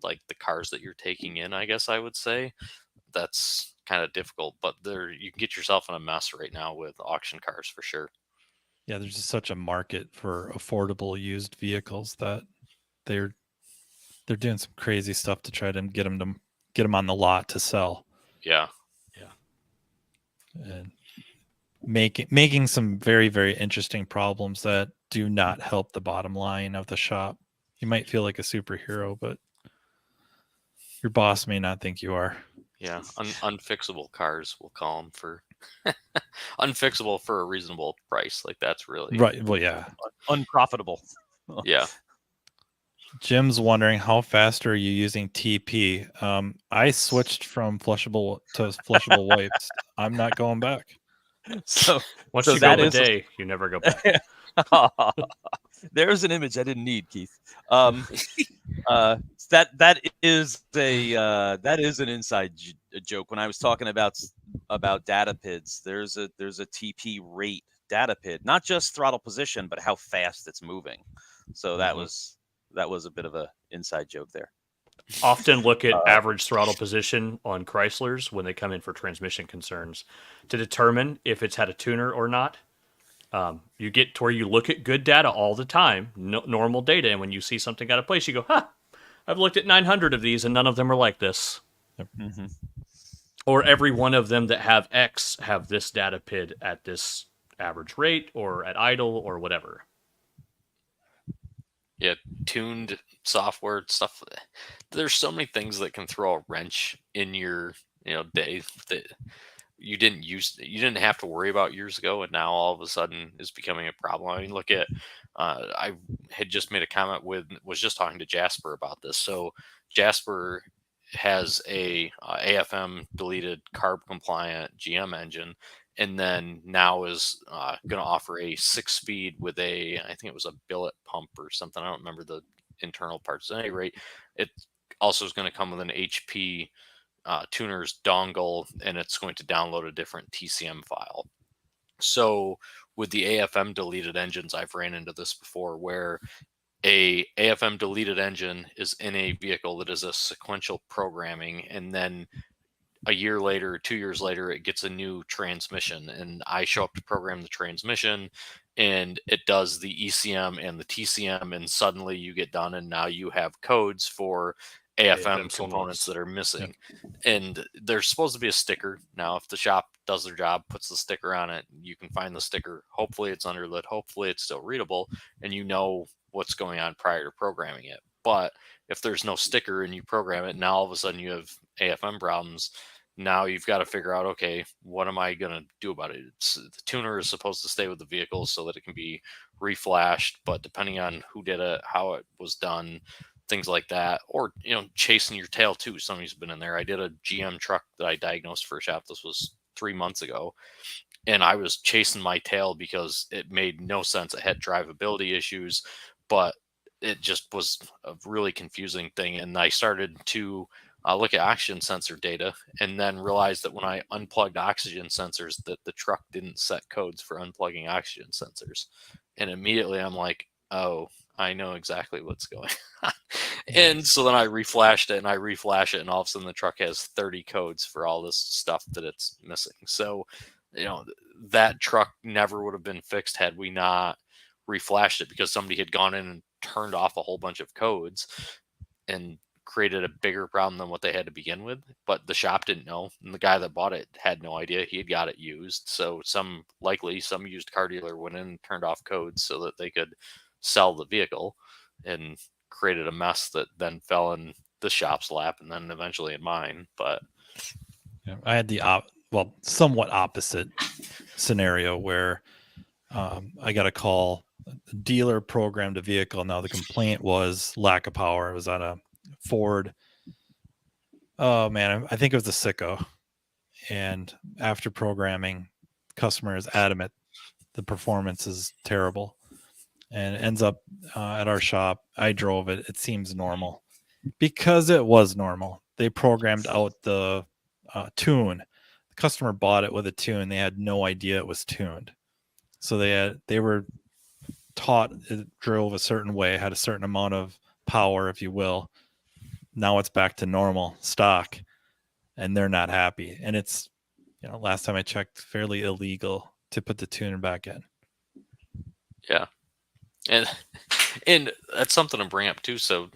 like the cars that you're taking in, I guess I would say. That's kind of difficult, but you can get yourself in a mess right now with auction cars for sure. Yeah, there's just such a market for affordable used vehicles that they're doing some crazy stuff to try to get them on the lot to sell. Yeah. And making some very, very interesting problems that do not help the bottom line of the shop. You might feel like a superhero, but your boss may not think you are. Yeah, unfixable cars, we'll call them, for unfixable for a reasonable price. Like, that's really Right. Well, yeah. Unprofitable. Yeah. Jim's wondering, how fast are you using TP? I switched from flushable to flushable wipes. I'm not going back. So Once so you go that a is- day, you never go back. There's an image I didn't need, Keith. That is an inside joke. When I was talking about data PIDs, there's a TP rate data PID, not just throttle position, but how fast it's moving. So that was a bit of a inside joke there. Often look at average throttle position on Chryslers when they come in for transmission concerns to determine if it's had a tuner or not. You get to where you look at good data all the time, normal data, and when you see something out of place, you go, I've looked at 900 of these and none of them are like this. Mm-hmm. Or every one of them that have X have this data PID at this average rate or at idle or whatever. Yeah, tuned software stuff. There's so many things that can throw a wrench in your day that you didn't have to worry about years ago, and now all of a sudden is becoming a problem. I mean, look at I had just made a comment was just talking to Jasper about this. So Jasper has a AFM deleted carb compliant GM engine, and then now is going to offer a 6-speed with I think it was a billet pump or something. I don't remember the internal parts. At any rate, it also is going to come with an HP tuner's dongle, and it's going to download a different TCM file. So with the AFM deleted engines, I've ran into this before, where a AFM deleted engine is in a vehicle that is a sequential programming, and then a year later, 2 years later, it gets a new transmission, and I show up to program the transmission, and it does the ECM and the TCM, and suddenly you get done, and now you have codes for AFM components that are missing. And there's supposed to be a sticker. Now, if the shop does their job, puts the sticker on it, you can find the sticker. Hopefully it's underlit. Hopefully it's still readable, and you know what's going on prior to programming it. But if there's no sticker and you program it, now all of a sudden you have AFM problems. Now you've got to figure out, okay, what am I going to do about it? The tuner is supposed to stay with the vehicle so that it can be reflashed, but depending on who did it, how it was done, things like that, or chasing your tail too. Somebody's been in there. I did a GM truck that I diagnosed for a shop. This was 3 months ago, and I was chasing my tail because it made no sense. It had drivability issues, but it just was a really confusing thing. And I started to look at oxygen sensor data, and then realized that when I unplugged oxygen sensors, that the truck didn't set codes for unplugging oxygen sensors. And immediately I'm like, oh, I know exactly what's going on. And so then I reflashed it, and I reflash it, and all of a sudden the truck has 30 codes for all this stuff that it's missing. So, that truck never would have been fixed had we not reflashed it, because somebody had gone in and turned off a whole bunch of codes and created a bigger problem than what they had to begin with. But the shop didn't know, and the guy that bought it had no idea. He had got it used. So some used car dealer went in and turned off codes so that they could sell the vehicle, and created a mess that then fell in the shop's lap and then eventually in mine. But Yeah, I had the somewhat opposite scenario where I got a call. The dealer programmed a vehicle. Now the complaint was lack of power. It was on a Ford. Oh man, I think it was a Sicko. And after programming, customer is adamant the performance is terrible, and it ends up at our shop. I drove it. It seems normal because it was normal. They programmed out the tune. The customer bought it with a tune. They had no idea it was tuned. So they were taught it drove a certain way, had a certain amount of power, if you will. Now it's back to normal stock, and they're not happy. And it's, last time I checked, fairly illegal to put the tuner back in. yeah, and that's something to bring up too. So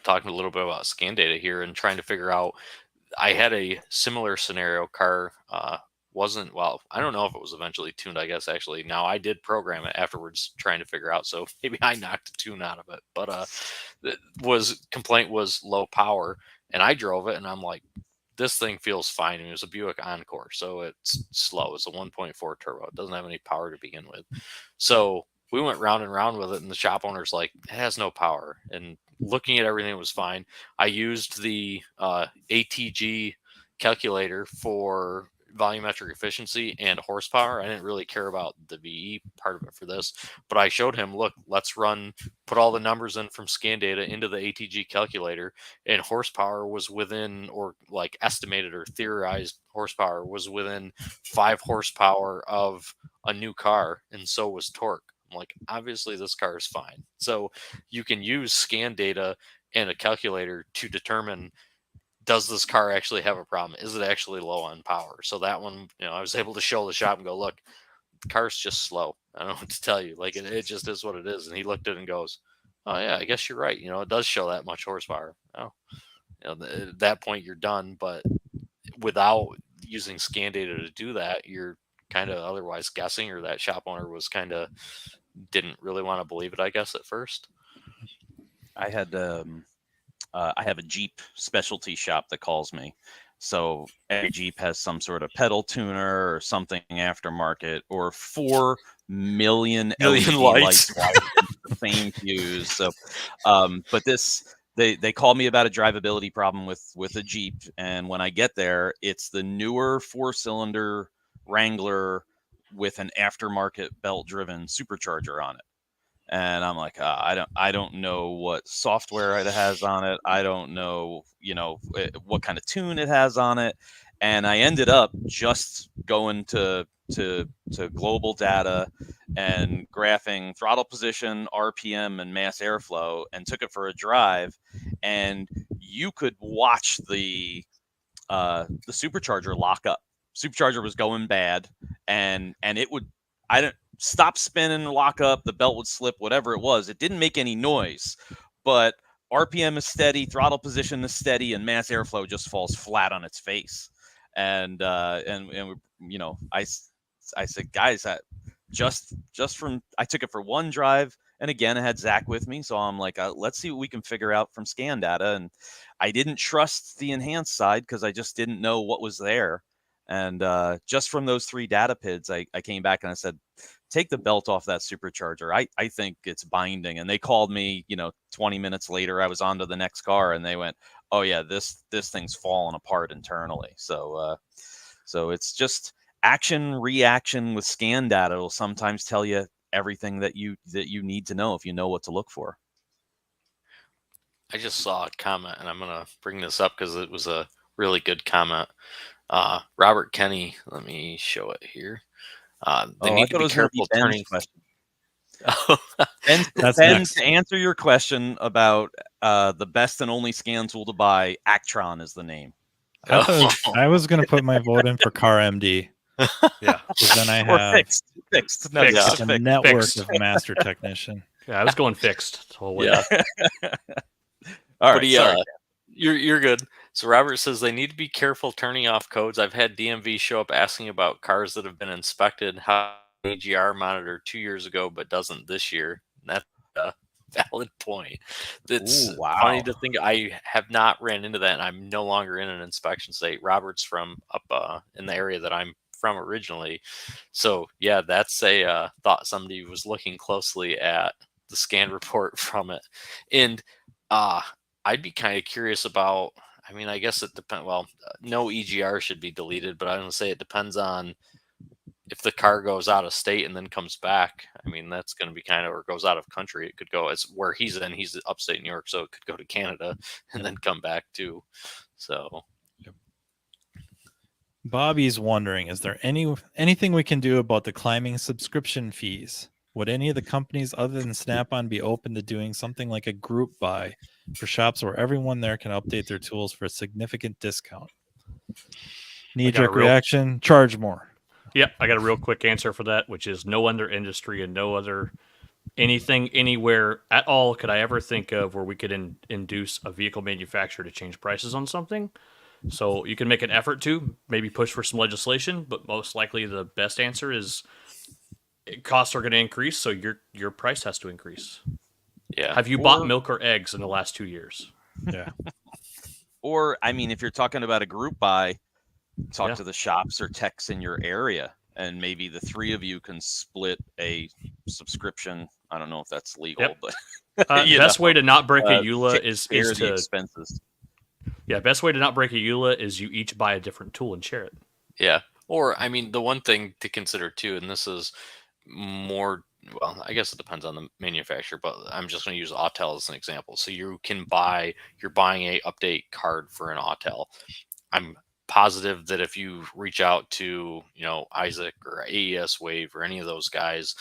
talking a little bit about scan data here and trying to figure out, I had a similar scenario. Car wasn't, well, I don't know if it was eventually tuned, I guess, actually. Now, I did program it afterwards trying to figure out, so maybe I knocked the tune out of it. But complaint was low power, and I drove it, and I'm like, this thing feels fine. It was a Buick Encore, so it's slow. It's a 1.4 turbo. It doesn't have any power to begin with. So we went round and round with it, and the shop owner's like, it has no power. And looking at everything, it was fine. I used the ATG calculator for volumetric efficiency and horsepower. I didn't really care about the VE part of it for this, but I showed him, look, let's put all the numbers in from scan data into the ATG calculator, and horsepower was within, or like estimated or theorized horsepower was within 5 horsepower of a new car, and so was torque. I'm like, obviously this car is fine. So you can use scan data and a calculator to determine, does this car actually have a problem? Is it actually low on power? So that one, I was able to show the shop and go, look, the car's just slow. I don't know what to tell you. Like, it just is what it is. And he looked at it and goes, oh yeah, I guess you're right. It does show that much horsepower. Oh, at that point you're done. But without using scan data to do that, you're kind of otherwise guessing, or that shop owner was didn't really want to believe it, I guess, at first. I had I have a Jeep specialty shop that calls me. So every Jeep has some sort of pedal tuner or something aftermarket, or 4 million LED lights the same fuse. So, but they call me about a drivability problem with a Jeep, and when I get there, it's the newer 4-cylinder Wrangler with an aftermarket belt-driven supercharger on it. And I'm like, I don't know what software it has on it. I don't know, what kind of tune it has on it. And I ended up just going to global data and graphing throttle position, RPM, and mass airflow, and took it for a drive. And you could watch the supercharger lock up. Supercharger was going bad, and it would, stop spinning, lock up, the belt would slip, whatever it was. It didn't make any noise, but RPM is steady, throttle position is steady, and mass airflow just falls flat on its face. And I said, guys, I took it for one drive, and again, I had Zach with me, so I'm like, let's see what we can figure out from scan data. And I didn't trust the enhanced side because I just didn't know what was there. And just from those 3 data PIDs, I came back and I said, take the belt off that supercharger. I think it's binding. And they called me, 20 minutes later. I was on to the next car, and they went, oh yeah, this thing's falling apart internally. So it's just action reaction with scan data will sometimes tell you everything that you need to know if you know what to look for. I just saw a comment, and I'm gonna bring this up because it was a really good comment. Robert Kenny, let me show it here. They need to be careful turning. Ben, to answer your question about the best and only scan tool to buy, Actron is the name. I was going to put my vote in for Car MD. Yeah. Then I have fixed. a network of master technician. Yeah, I was going fixed the whole way. Yeah. All right. Sorry. You're good. So Robert says they need to be careful turning off codes. I've had DMV show up asking about cars that have been inspected. How AGR monitor 2 years ago, but doesn't this year. That valid point. It's Ooh, wow. funny to think I have not ran into that, and I'm no longer in an inspection state. Robert's from up in the area that I'm from originally. So yeah, that's a thought somebody was looking closely at the scan report from it. And I'd be kind of curious about, I mean, I guess it depends. Well, no EGR should be deleted, but I'm going to say it depends on if the car goes out of state and then comes back. I mean, that's going to be kind of, or goes out of country. It could go, it's where he's in, he's upstate New York. So it could go to Canada and then come back too. So. Bobby's wondering, is there anything we can do about the climbing subscription fees? Would any of the companies other than Snap-on be open to doing something like a group buy for shops where everyone there can update their tools for a significant discount? Knee-jerk reaction, charge more. Yep, I got a real quick answer for that, which is no other industry and no other anything anywhere at all could I ever think of where we could induce a vehicle manufacturer to change prices on something. So you can make an effort to maybe push for some legislation, but most likely the best answer is costs are going to increase, so your price has to increase. Yeah. Have you bought milk or eggs in the last 2 years? Yeah. Or, I mean, if you're talking about a group buy, talk to the shops or techs in your area, and maybe the three of you can split a subscription. I don't know if that's legal, but best way to not break a EULA is to expenses. Yeah, best way to not break a EULA is you each buy a different tool and share it. Yeah. Or, I mean, the one thing to consider too, and this is more, well, I guess it depends on the manufacturer, but I'm just going to use Autel as an example. So you're buying a update card for an Autel. I'm positive that if you reach out to, Isaac or AES Wave or any of those guys,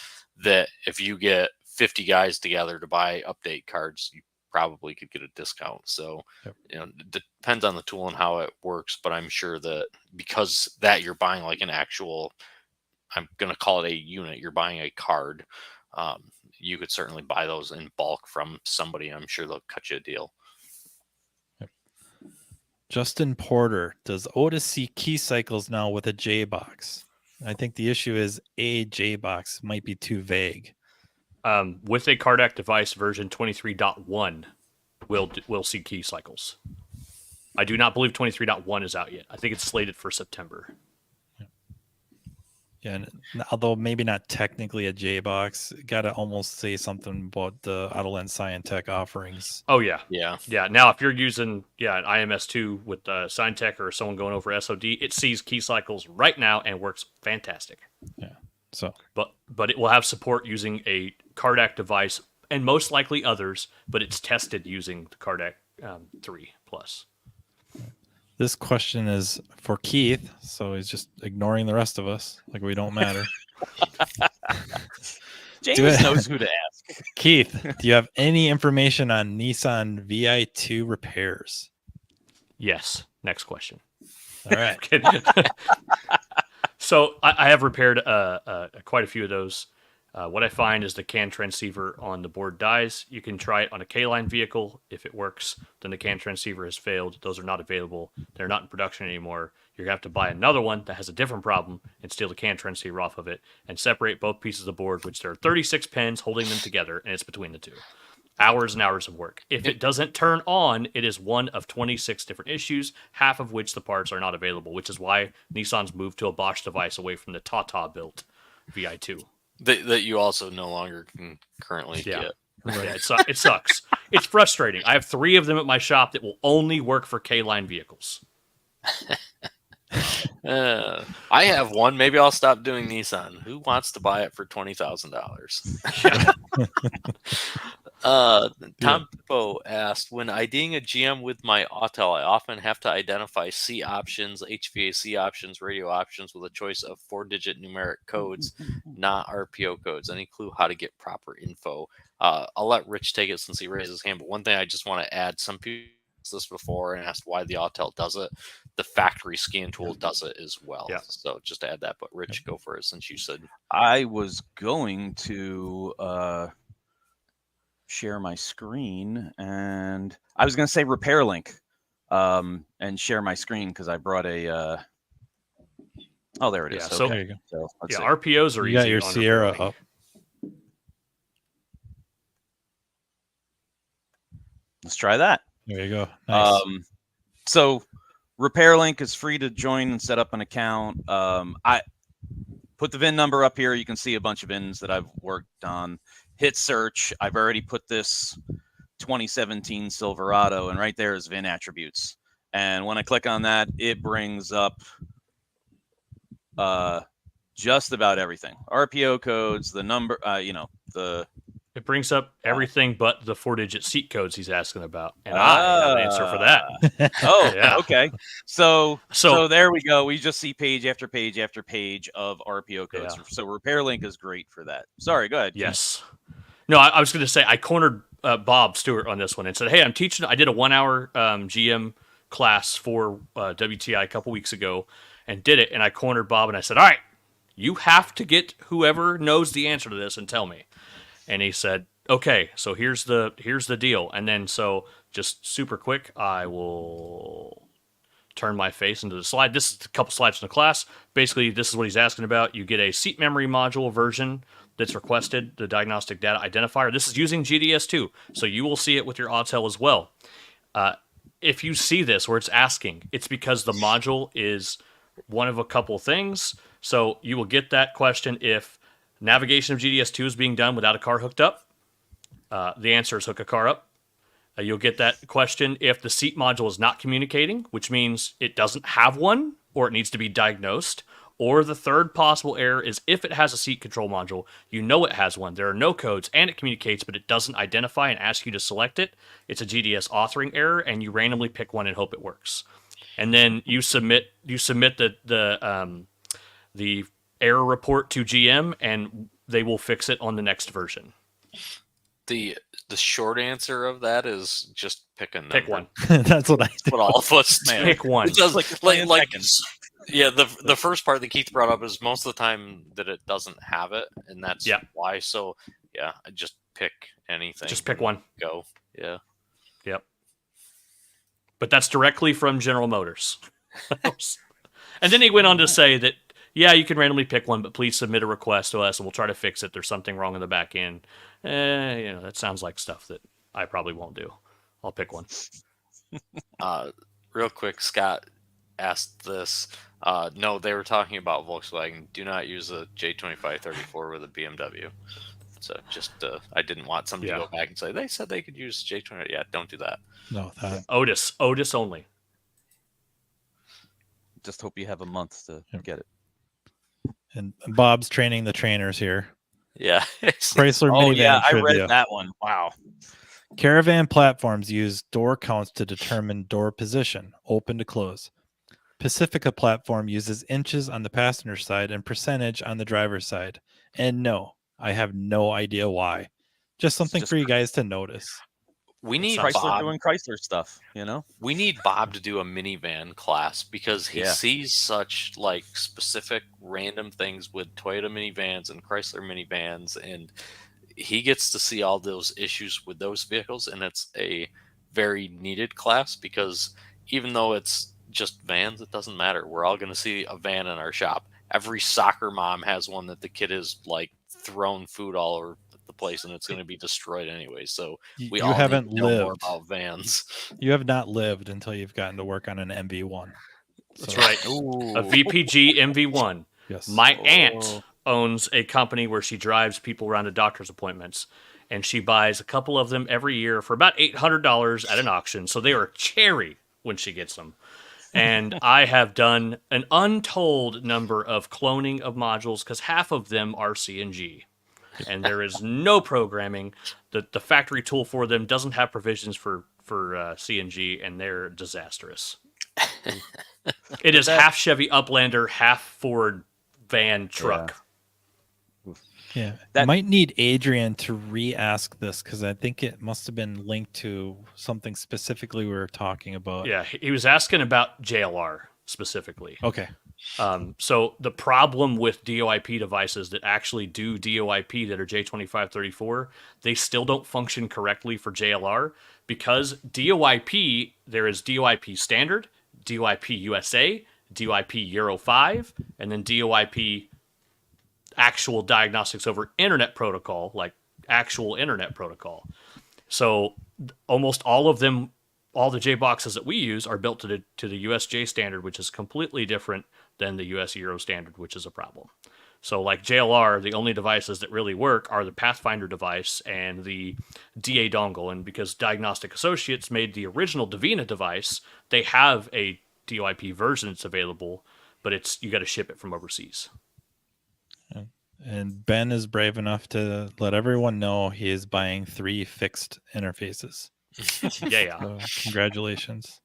that if you get 50 guys together to buy update cards, you probably could get a discount. So, it depends on the tool and how it works, but I'm sure that because that you're buying like an actual, I'm going to call it a unit, you're buying a card, you could certainly buy those in bulk from somebody. I'm sure they'll cut you a deal. Justin Porter, does Otis see key cycles now with a J box? I think the issue is a J box might be too vague. With a cardiac device version 23.1, we'll see key cycles. I do not believe 23.1 is out yet. I think it's slated for September. Yeah, and although maybe not technically a J box, got to almost say something about the Autolens Scientech offerings. Oh yeah. Yeah. Now, if you're using an IMS2 with Scientech or someone going over SOD, it sees key cycles right now and works fantastic. Yeah. So, but it will have support using a cardiac device and most likely others, but it's tested using the cardiac 3 plus. this question is for Keith, so he's just ignoring the rest of us like we don't matter. James knows who to ask. Keith, do you have any information on Nissan VI2 repairs? Yes. Next question. All right. So I have repaired quite a few of those. What I find is the CAN transceiver on the board dies. You can try it on a K-line vehicle. If it works, then the CAN transceiver has failed. Those are not available. They're not in production anymore. You're going to have to buy another one that has a different problem and steal the CAN transceiver off of it and separate both pieces of the board, which there are 36 pins holding them together, and it's between the two. Hours and hours of work. If it doesn't turn on, it is one of 26 different issues, half of which the parts are not available, which is why Nissan's moved to a Bosch device away from the Tata-built VI2. That you also no longer can currently get. Right. Yeah, it sucks. It's frustrating. I have 3 of them at my shop that will only work for K-line vehicles. I have one. Maybe I'll stop doing Nissan. Who wants to buy it for $20,000? Tom Pippo asked, when IDing a GM with my Autel, I often have to identify C options, HVAC options, radio options with a choice of 4-digit numeric codes, not RPO codes. Any clue how to get proper info? I'll let Rich take it since he raised his hand, but one thing I just want to add, some people asked this before and asked why the Autel does it. The factory scan tool does it as well. Yeah. So just to add that, but Rich, go for it since you said. I was going to share my screen, and I was going to say repair link and share my screen because I brought a oh, there it is. Yeah, okay. so there you go. So, let's see. RPOs are you easy. got your Sierra up. Let's try that. There you go. Nice. So Repair Link is free to join and set up an account. I put the VIN number up here. You can see a bunch of VINs that I've worked on. Hit search. I've already put this 2017 Silverado, and right there is VIN attributes. And when I click on that, it brings up just about everything. RPO codes, the number, It brings up everything but the 4-digit seat codes he's asking about, and I have an answer for that. Oh, Yeah. okay. So there we go. We just see page after page after page of RPO codes. Yeah. So Repair Link is great for that. Sorry, go ahead. Yes. No, I was going to say I cornered Bob Stewart on this one and said, "Hey, I'm teaching. I did a 1-hour GM class for WTI a couple weeks ago, and did it. And I cornered Bob and I said, all right, you have to get whoever knows the answer to this and tell me." And he said, okay, so here's the deal. And then, so just super quick, I will turn my face into the slide. This is a couple slides in the class. Basically, this is what he's asking about. You get a seat memory module version that's requested, the diagnostic data identifier. This is using GDS2, so you will see it with your Autel as well. If you see this where it's asking, it's because the module is one of a couple things. So you will get that question if navigation of GDS2 is being done without a car hooked up. The answer is hook a car up. You'll get that question if the seat module is not communicating, which means it doesn't have one or it needs to be diagnosed. Or the third possible error is if it has a seat control module, you know it has one. There are no codes and it communicates, but it doesn't identify and ask you to select it. It's a GDS authoring error, and you randomly pick one and hope it works. And then you submit the error report to GM, and they will fix it on the next version. The short answer of that is just pick a number. Pick one. That's what I That's what all of us do. Pick one. It does, like yeah, the first part that Keith brought up is most of the time that it doesn't have it, and that's why. So yeah, I just pick anything. Just pick one. Go. Yeah. Yep. But that's directly from General Motors. And then he went on to say that, yeah, you can randomly pick one, but please submit a request to us and we'll try to fix it. There's something wrong in the back end. That sounds like stuff that I probably won't do. I'll pick one. Real quick, Scott asked this. No, they were talking about Volkswagen. Do not use a J2534 with a BMW. So just, I didn't want somebody to go back and say, they said they could use J20. Yeah, don't do that. No, Otis only. Just hope you have a month to get it. And Bob's training the trainers here. Yeah. Chrysler Oh minivan yeah, I trivia. read that one. Wow. Caravan platforms use door counts to determine door position, open to close. Pacifica platform uses inches on the passenger side and percentage on the driver's side. And no, I have no idea why. Just something for you guys to notice. We need Chrysler Bob doing Chrysler stuff, We need Bob to do a minivan class because he sees such like specific random things with Toyota minivans and Chrysler minivans, and he gets to see all those issues with those vehicles, and it's a very needed class because even though it's just vans, it doesn't matter. We're all going to see a van in our shop. Every soccer mom has one that the kid has like thrown food all over the place, and it's going to be destroyed anyway. So we all haven't need to know lived more about vans. You have not lived until you've gotten to work on an MV1. That's right. A VPG MV1. Yes. My aunt owns a company where she drives people around to doctor's appointments, and she buys a couple of them every year for about $800 at an auction. So they are cherry when she gets them. And I have done an untold number of cloning of modules because half of them are CNG. And there is no programming. The factory tool for them doesn't have provisions for CNG, and they're disastrous. It is half Chevy Uplander, half Ford van truck. Yeah. I might need Adrian to re-ask this because I think it must have been linked to something specifically we were talking about. Yeah, he was asking about JLR specifically. Okay. So the problem with DOIP devices that actually do DOIP that are J2534, they still don't function correctly for JLR because DOIP, there is DOIP standard, DOIP USA, DOIP Euro 5, and then DOIP actual diagnostics over internet protocol, like actual internet protocol. So almost all of them, all the J boxes that we use are built to the USJ standard, which is completely different than the US Euro standard, which is a problem. So like JLR, the only devices that really work are the Pathfinder device and the DA dongle. And because Diagnostic Associates made the original Davina device, they have a DOIP version that's available, but you got to ship it from overseas. And Ben is brave enough to let everyone know he is buying 3 fixed interfaces. Yeah. So, congratulations.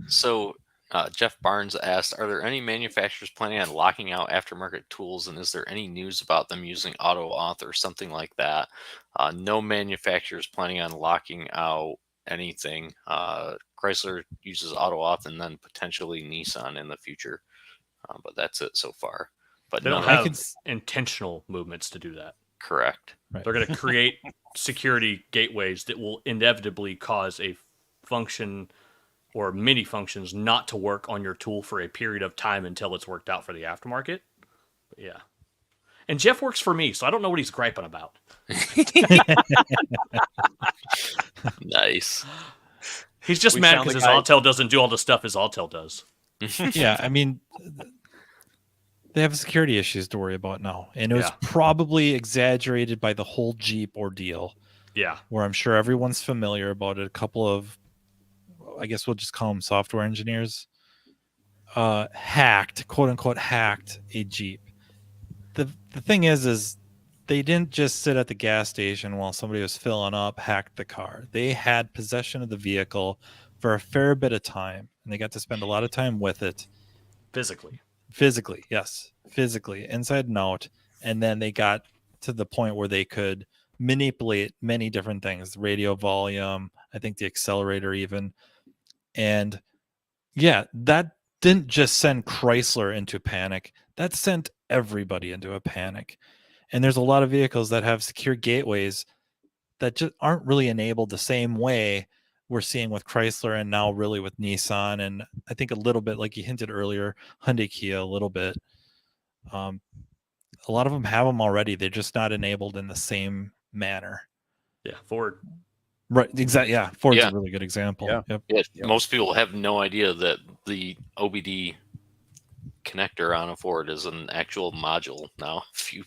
So Jeff Barnes asked, are there any manufacturers planning on locking out aftermarket tools, and is there any news about them using auto-auth or something like that? No manufacturers planning on locking out anything. Chrysler uses auto-auth and then potentially Nissan in the future, but that's it so far. But they don't have intentional movements to do that. Correct. Right. They're going to create security gateways that will inevitably cause a function or many functions not to work on your tool for a period of time until it's worked out for the aftermarket. But yeah. And Jeff works for me, so I don't know what he's griping about. Nice. He's just mad because his Autel doesn't do all the stuff his Autel does. Yeah, I mean, they have security issues to worry about now. And it was probably exaggerated by the whole Jeep ordeal. Yeah. Where I'm sure everyone's familiar about it. A couple of, I guess we'll just call them software engineers, hacked, quote unquote, hacked a Jeep. The thing is they didn't just sit at the gas station while somebody was filling up, hacked the car. They had possession of the vehicle for a fair bit of time, and they got to spend a lot of time with it. Physically, yes. Physically, inside and out. And then they got to the point where they could manipulate many different things, radio volume, I think the accelerator even. And yeah, that didn't just send Chrysler into panic. That sent everybody into a panic. And there's a lot of vehicles that have secure gateways that just aren't really enabled the same way we're seeing with Chrysler and now really with Nissan. And I think a little bit, like you hinted earlier, Hyundai, Kia, a little bit. A lot of them have them already. They're just not enabled in the same manner. Yeah, Ford. Right, exactly. Yeah, Ford's a really good example. Yeah. Yep. Most people have no idea that the OBD connector on a Ford is an actual module now. If you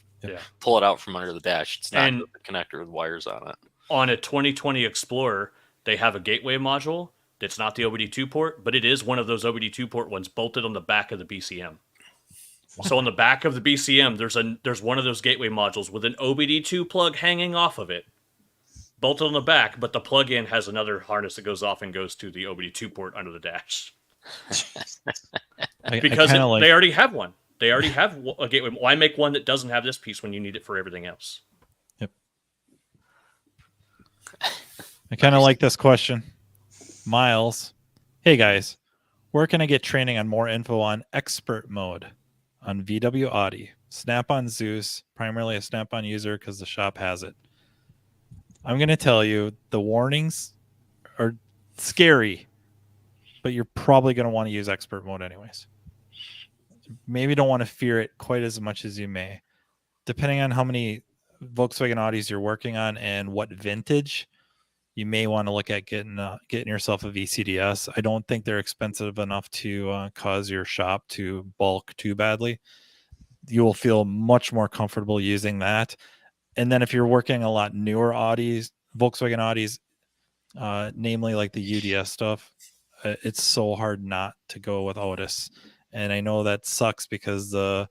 pull it out from under the dash, it's not the connector with wires on it. On a 2020 Explorer, they have a gateway module that's not the OBD2 port, but it is one of those OBD2 port ones bolted on the back of the BCM. So on the back of the BCM, there's one of those gateway modules with an OBD2 plug hanging off of it, bolted on the back, but the plug-in has another harness that goes off and goes to the OBD2 port under the dash. Because they already have one. They already have a gateway. Why make one that doesn't have this piece when you need it for everything else? Yep. I kind of like this question. Miles, hey guys, where can I get training on more info on expert mode on VW Audi? Snap-on Zeus, primarily a Snap-on user because the shop has it. I'm going to tell you the warnings are scary, but you're probably going to want to use expert mode anyways. Maybe don't want to fear it quite as much as you may. Depending on how many Volkswagen Audis you're working on and what vintage, you may want to look at getting yourself a VCDS. I don't think they're expensive enough to cause your shop to balk too badly. You will feel much more comfortable using that. And then if you're working a lot newer Audis, Volkswagen Audis, namely like the UDS stuff, it's so hard not to go with Otis. And I know that sucks because the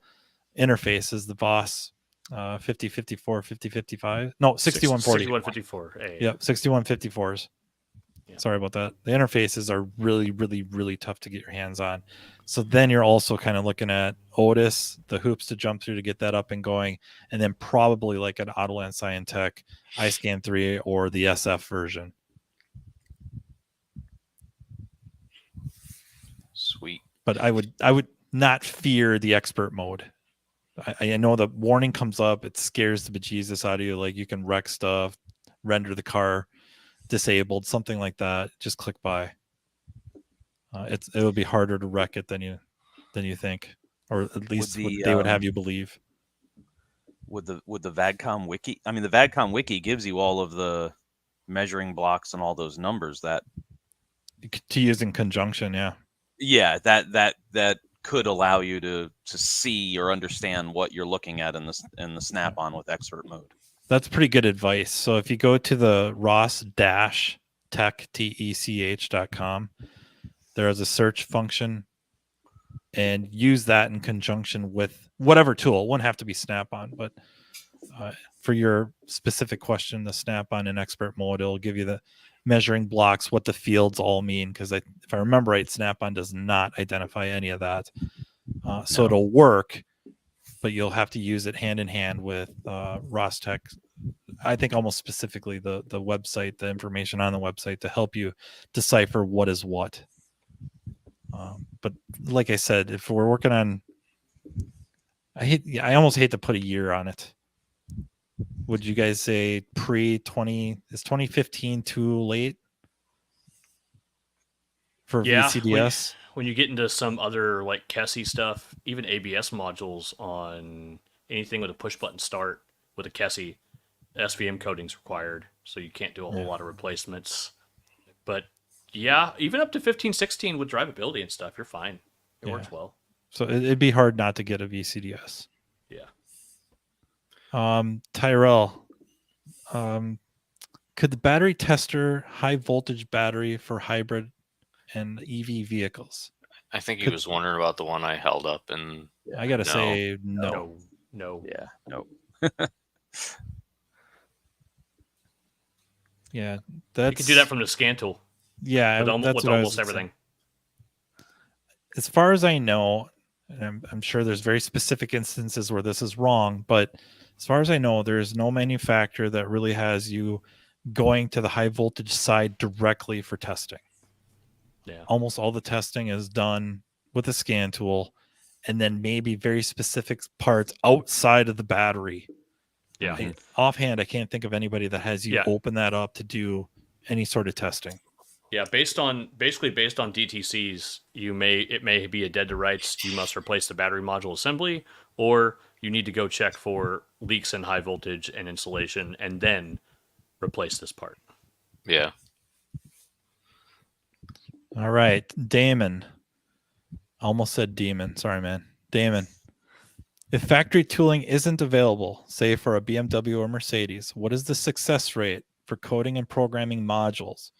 interface is the Voss 5054, 5055. No, 6140. 6154. Yep, 6154s. Yeah. Sorry about that. The interfaces are really, really, really tough to get your hands on. So then you're also kind of looking at Otis, the hoops to jump through to get that up and going, and then probably like an Autoland Scientech iScan 3 or the SF version. Sweet. But I would not fear the expert mode. I know the warning comes up. It scares the bejesus out of you. Like you can wreck stuff, render the car disabled, something like that. Just click buy. It would be harder to wreck it than you think, or at least what they would have you believe. With the VAGCOM wiki, I mean the VAGCOM wiki gives you all of the measuring blocks and all those numbers that To use in conjunction, that could allow you to see or understand what you're looking at in the snap-on with expert mode. that's pretty good advice. So if you go to the ross-tech.com, there is a search function, and use that in conjunction with whatever tool. It wouldn't have to be Snap-on, but for your specific question, the Snap-on in expert mode, it'll give you the measuring blocks, what the fields all mean. Because if I remember right, Snap-on does not identify any of that. So it'll work, but you'll have to use it hand in hand with Ross Tech. I think almost specifically the website, the information on the website to help you decipher what is what. But like I said, if we're working on, I almost hate to put a year on it. Would you guys say pre-20? Is 2015 too late for VCDS? When you get into some other like Kessie stuff, even ABS modules on anything with a push button start with a Kessie, SVM coding's required, so you can't do a whole lot of replacements. But yeah, even up to 15, 16 with drivability and stuff, you're fine. It works well. So it'd be hard not to get a VCDS. Yeah. Tyrell, could the battery tester high voltage battery for hybrid and EV vehicles? I think he was wondering about the one I held up, and I gotta say no. Yeah, no. Yeah, that's, you can do that from the scan tool. Yeah, with that's almost everything. As far as I know, and I'm sure there's very specific instances where this is wrong, but as far as I know, there is no manufacturer that really has you going to the high voltage side directly for testing. Yeah. Almost all the testing is done with a scan tool, and then maybe very specific parts outside of the battery. Yeah. Offhand, I can't think of anybody that has you open that up to do any sort of testing. Yeah, based on DTCs, it may be a dead to rights. You must replace the battery module assembly, or you need to go check for leaks in high voltage and insulation, and then replace this part. Yeah. All right, Damon. Almost said demon. Sorry, man. Damon. If factory tooling isn't available, say for a BMW or Mercedes, what is the success rate for coding and programming modules?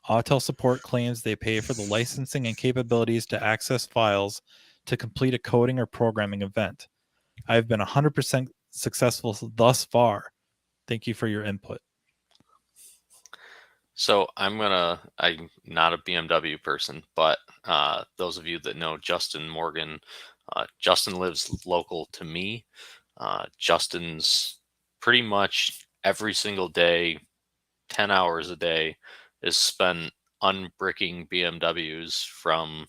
Autel support claims they pay for the licensing and capabilities to access files to complete a coding or programming event. I've been 100% successful thus far. Thank you for your input. So I'm not a BMW person, but those of you that know Justin Morgan, Justin lives local to me. Justin's pretty much every single day, 10 hours a day, is spent unbricking BMWs from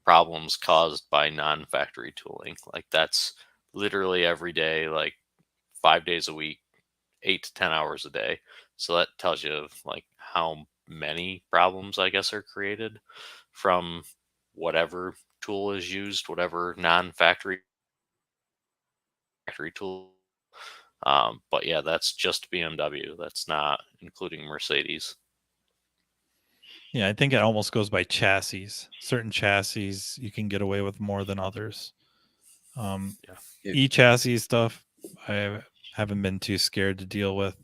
problems caused by non-factory tooling. Like that's literally every day, like 5 days a week, 8 to 10 hours a day. So that tells you like how many problems I guess are created from whatever tool is used, whatever non-factory tool. But yeah, that's just BMW. That's not including Mercedes. Yeah, I think it almost goes by chassis. Certain chassis you can get away with more than others. E-chassis stuff I haven't been too scared to deal with.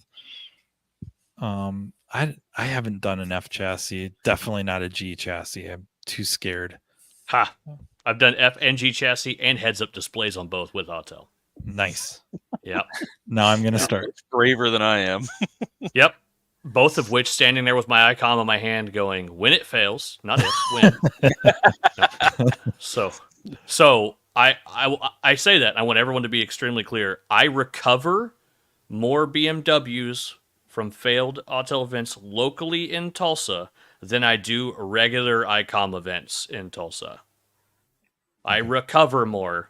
I haven't done an F chassis. Definitely not a G chassis. I'm too scared. Ha! I've done F and G chassis and heads-up displays on both with Autel. Nice. Yep. Now I'm gonna start. It's braver than I am. Yep. Both of which standing there with my icon on my hand going, when it fails, not if, when. No. So I say that. I want everyone to be extremely clear. I recover more BMWs from failed Autel events locally in Tulsa than I do regular ICOM events in Tulsa. I recover more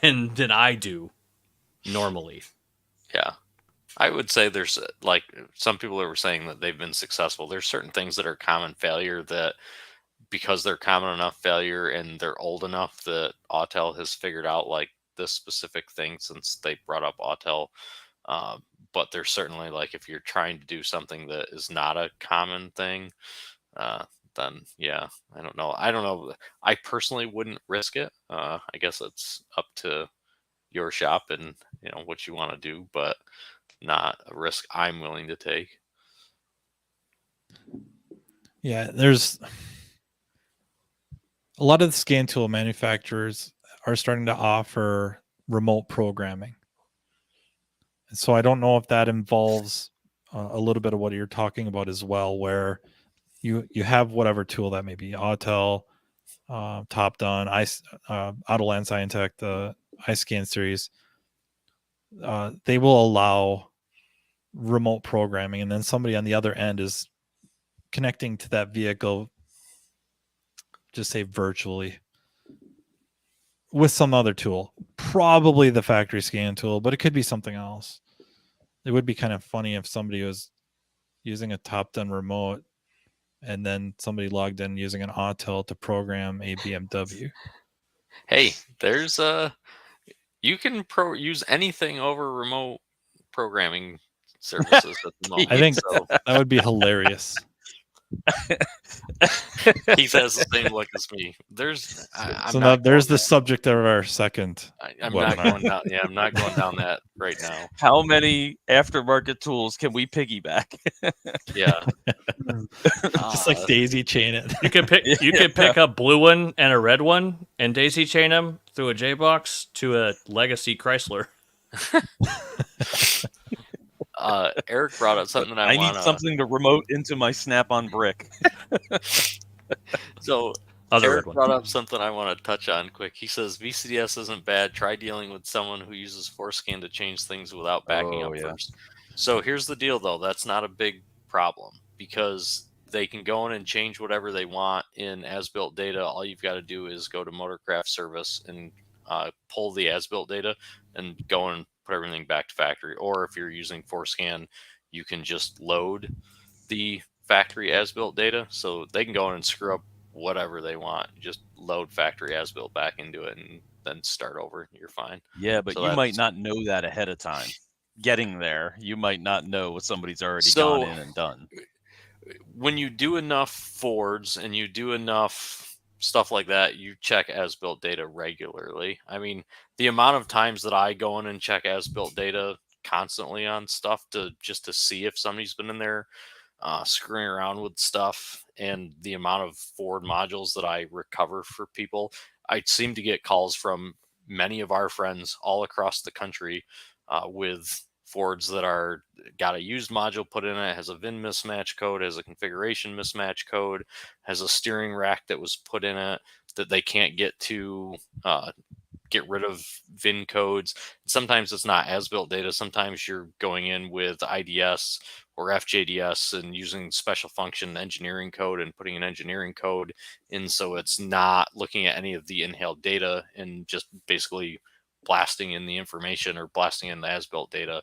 than I do normally. Yeah. I would say there's like some people that were saying that they've been successful. There's certain things that are common failure that because they're common enough failure and they're old enough that Autel has figured out like this specific thing since they brought up Autel But there's certainly, like, if you're trying to do something that is not a common thing, then yeah, I don't know. I personally wouldn't risk it. I guess it's up to your shop and what you want to do, but not a risk I'm willing to take. Yeah, there's a lot of the scan tool manufacturers are starting to offer remote programming. And so I don't know if that involves a little bit of what you're talking about as well, where you have whatever tool that may be, Autel, Top Done, Autoland Scientech, the iScan series. They will allow remote programming, and then somebody on the other end is connecting to that vehicle, just say virtually, with some other tool, probably the factory scan tool, but it could be something else. It would be kind of funny if somebody was using a Top Done remote and then somebody logged in using an Autel to program a BMW. Hey, there's you can use anything over remote programming services at the moment. I think so. that would be hilarious. Keith has the same look as me. There's the subject of our second. I'm not going down. Yeah, I'm not going down that right now. How many aftermarket tools can we piggyback? Yeah, just like daisy chain it. You could pick a blue one and a red one and daisy chain them through a J box to a legacy Chrysler. Eric brought up something I need something to remote into my Snap-on brick. So Eric brought up something I want to touch on quick. He says VCDS isn't bad. Try dealing with someone who uses ForceScan to change things without backing up first. So here's the deal, though. That's not a big problem because they can go in and change whatever they want in as-built data. All you've got to do is go to Motorcraft Service and pull the as-built data and go and put everything back to factory. Or if you're using ForceScan, you can just load the factory as-built data, so they can go in and screw up whatever they want. Just load factory as-built back into it and then start over. You're fine. Yeah, but you might not know that ahead of time. Getting there, you might not know what somebody's already gone in and done. When you do enough Fords and you do enough stuff like that, you check as-built data regularly. I mean, the amount of times that I go in and check as-built data constantly on stuff to see if somebody's been in there screwing around with stuff, and the amount of Ford modules that I recover for people, I seem to get calls from many of our friends all across the country with Fords that are got a used module put in it, has a VIN mismatch code, has a configuration mismatch code, has a steering rack that was put in it that they can't get to get rid of VIN codes. Sometimes it's not as-built data. Sometimes you're going in with IDS or FJDS and using special function engineering code and putting an engineering code in, so it's not looking at any of the inhaled data and just basically blasting in the information or blasting in the as-built data.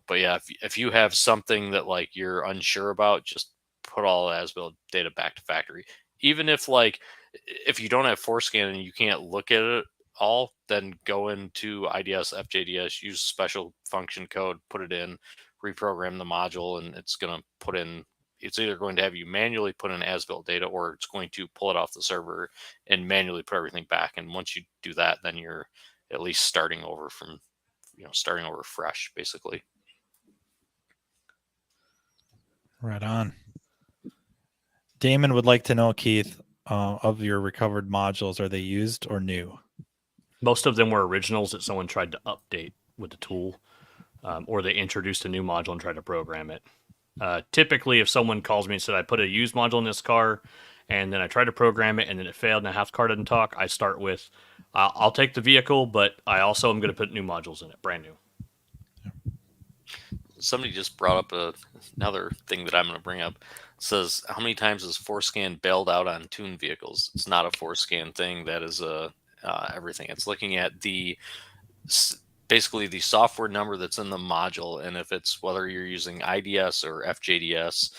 But yeah, if you have something that like you're unsure about, just put all the as-built data back to factory. Even if if you don't have ForceScan and you can't look at it all, then go into IDS, FJDS, use special function code, put it in, reprogram the module, and it's going to put in, it's either going to have you manually put in as-built data or it's going to pull it off the server and manually put everything back. And once you do that, then you're at least starting over from, starting over fresh, basically. Right on. Damon would like to know, Keith, of your recovered modules, are they used or new? Most of them were originals that someone tried to update with the tool, or they introduced a new module and tried to program it. Typically, if someone calls me and said, I put a used module in this car, and then I tried to program it, and then it failed, and half the car didn't talk, I start with, I'll take the vehicle, but I also am going to put new modules in it, brand new. Somebody just brought up another thing that I'm going to bring up. It says, how many times has ForceScan bailed out on tuned vehicles? It's not a ForceScan thing. That is everything. It's looking at basically the software number that's in the module, and if it's whether you're using IDS or FJDS,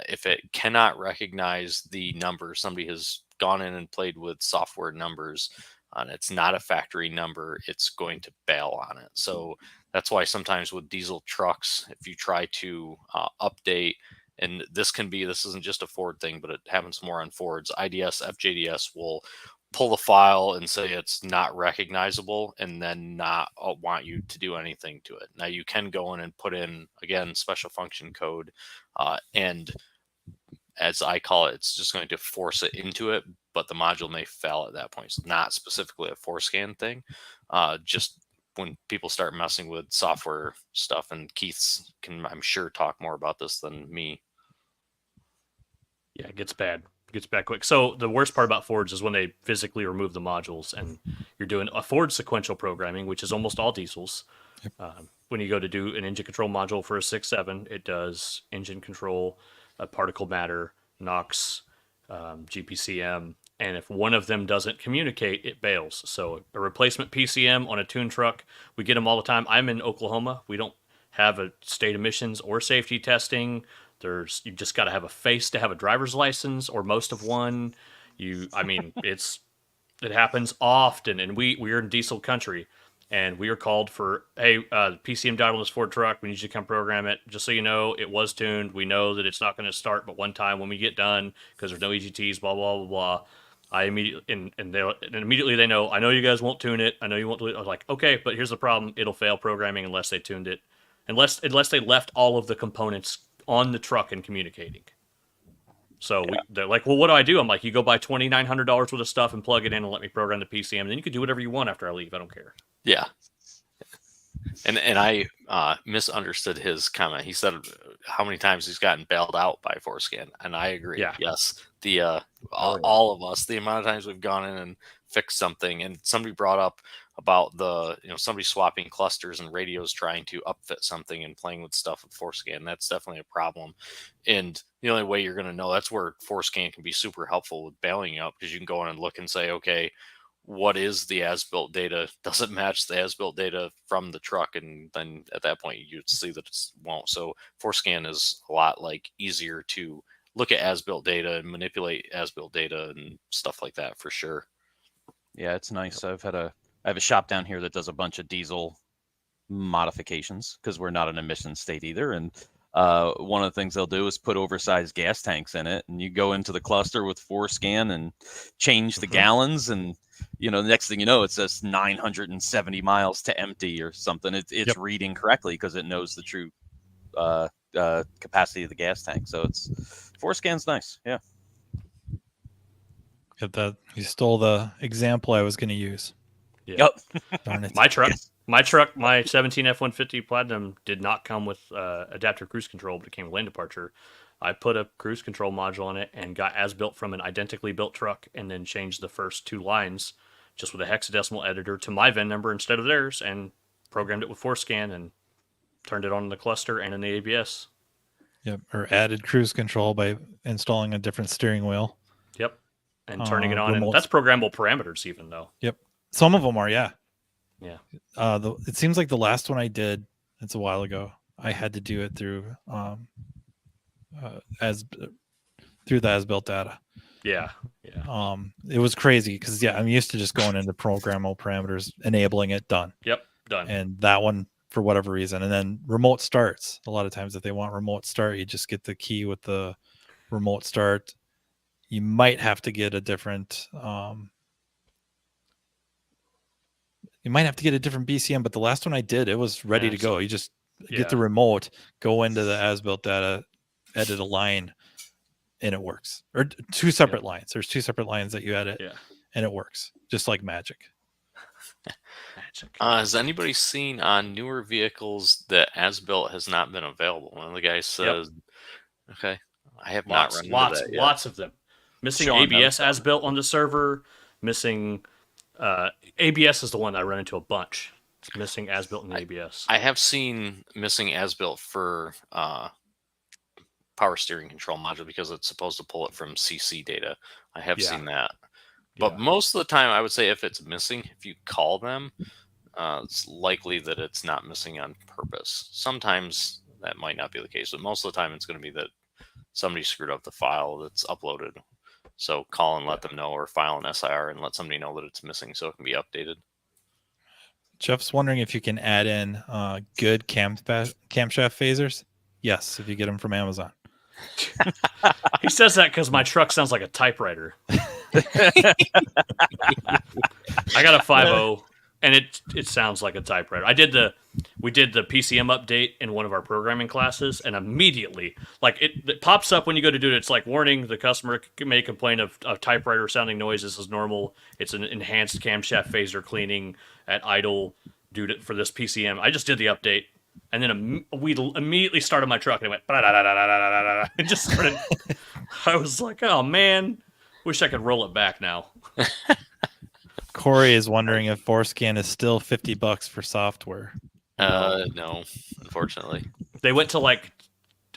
if it cannot recognize the number, somebody has gone in and played with software numbers and it's not a factory number, it's going to bail on it. So that's why sometimes with diesel trucks, if you try to update, and this isn't just a Ford thing, but it happens more on Fords, IDS, FJDS will pull the file and say it's not recognizable and then not want you to do anything to it. Now you can go in and put in, again, special function code, and as I call it, it's just going to force it into it, but the module may fail at that point. So not specifically a ForeScan thing, just when people start messing with software stuff, and Keith's can, I'm sure, talk more about this than me. Yeah, it gets bad. It gets bad quick. So the worst part about Fords is when they physically remove the modules and you're doing a Ford sequential programming, which is almost all diesels. Yep. When you go to do an engine control module for a 6.7, it does engine control, particle matter, NOx, GPCM, and if one of them doesn't communicate, it bails. So a replacement PCM on a tuned truck, we get them all the time. I'm in Oklahoma. We don't have a state emissions or safety testing. You just got to have a face to have a driver's license or most of one. It happens often, and we're in diesel country. And we are called for, hey, PCM died on this Ford truck. We need you to come program it. Just so you know, it was tuned. We know that it's not going to start but one time when we get done because there's no EGTs, blah, blah, blah, blah. I immediately they know, I know you guys won't tune it. I know you won't do it. I was like, okay, but here's the problem. It'll fail programming unless they tuned it. Unless they left all of the components on the truck and communicating. So they're like, well, what do I do? I'm like, you go buy $2,900 worth of stuff and plug it in and let me program the PCM. And then you can do whatever you want after I leave. I don't care. Yeah. And I misunderstood his comment. He said how many times he's gotten bailed out by ForeScan, and I agree. Yeah. Yes, all of us, the amount of times we've gone in and fixed something, and somebody brought up about somebody swapping clusters and radios trying to upfit something and playing with stuff with ForeScan. That's definitely a problem, and the only way you're going to know, that's where ForeScan can be super helpful with bailing you out, because you can go in and look and say, okay, what is the as-built data? Does it match the as-built data from the truck? And then at that point, you'd see that it won't. So ForeScan is a lot easier to look at as-built data and manipulate as-built data and stuff like that for sure. Yeah, it's nice. I have a shop down here that does a bunch of diesel modifications because we're not an emission state either. And one of the things they'll do is put oversized gas tanks in it, and you go into the cluster with ForeScan and change the gallons, and the next thing you know, it says 970 miles to empty or something. It's reading correctly because it knows the true capacity of the gas tank. So ForeScan's nice. Yeah. You stole the example I was going to use. Yeah. Yep. Darn it. My 17 F-150 Platinum did not come with adaptive cruise control, but it came with lane departure. I put a cruise control module on it and got as built from an identically built truck, and then changed the first two lines just with a hexadecimal editor to my VIN number instead of theirs, and programmed it with ForeScan and turned it on in the cluster and in the ABS. Yep. Or added cruise control by installing a different steering wheel. Yep. And turning it on. Remote. And that's programmable parameters even, though. Yep. Some of them are, yeah. Yeah. It seems like the last one I did, it's a while ago, I had to do it through the as-built data. Yeah. Yeah. It was crazy because I'm used to just going into programmable parameters, enabling it, done. Yep. Done. And that one, for whatever reason, and then remote starts. A lot of times, if they want remote start, you just get the key with the remote start. You might have to get a different. You might have to get a different BCM, but the last one I did, it was ready to go. You just get the remote, go into the as-built data, edit a line, and it works. Or two separate lines. There's two separate lines that you edit, and it works just like magic. Magic. Has anybody seen on newer vehicles that as-built has not been available? One of the guys says, "Okay, I have not run into that yet." Lots of them. Missing ABS as-built on the server. Missing ABS is the one I run into a bunch. It's missing as-built in ABS. I have seen missing as-built for power steering control module because it's supposed to pull it from CC data. I have seen that. But most of the time, I would say if it's missing, if you call them, it's likely that it's not missing on purpose. Sometimes that might not be the case, but most of the time it's going to be that somebody screwed up the file that's uploaded. So call and let them know, or file an SIR and let somebody know that it's missing so it can be updated. Jeff's wondering if you can add in good camshaft phasers. Yes, if you get them from Amazon. He says that because my truck sounds like a typewriter. I got a 5.0, and it sounds like a typewriter. We did the PCM update in one of our programming classes, and immediately, like it pops up when you go to do it. It's like, warning: the customer may complain of typewriter sounding noise. This is normal. It's an enhanced camshaft phaser cleaning at idle due to for this PCM. I just did the update. And then we immediately started my truck, and it went ba-da-da-da-da-da-da-da. It just started. I was like, "Oh man, wish I could roll it back now." Corey is wondering if Forescan is still $50 for software. No, unfortunately. They went to like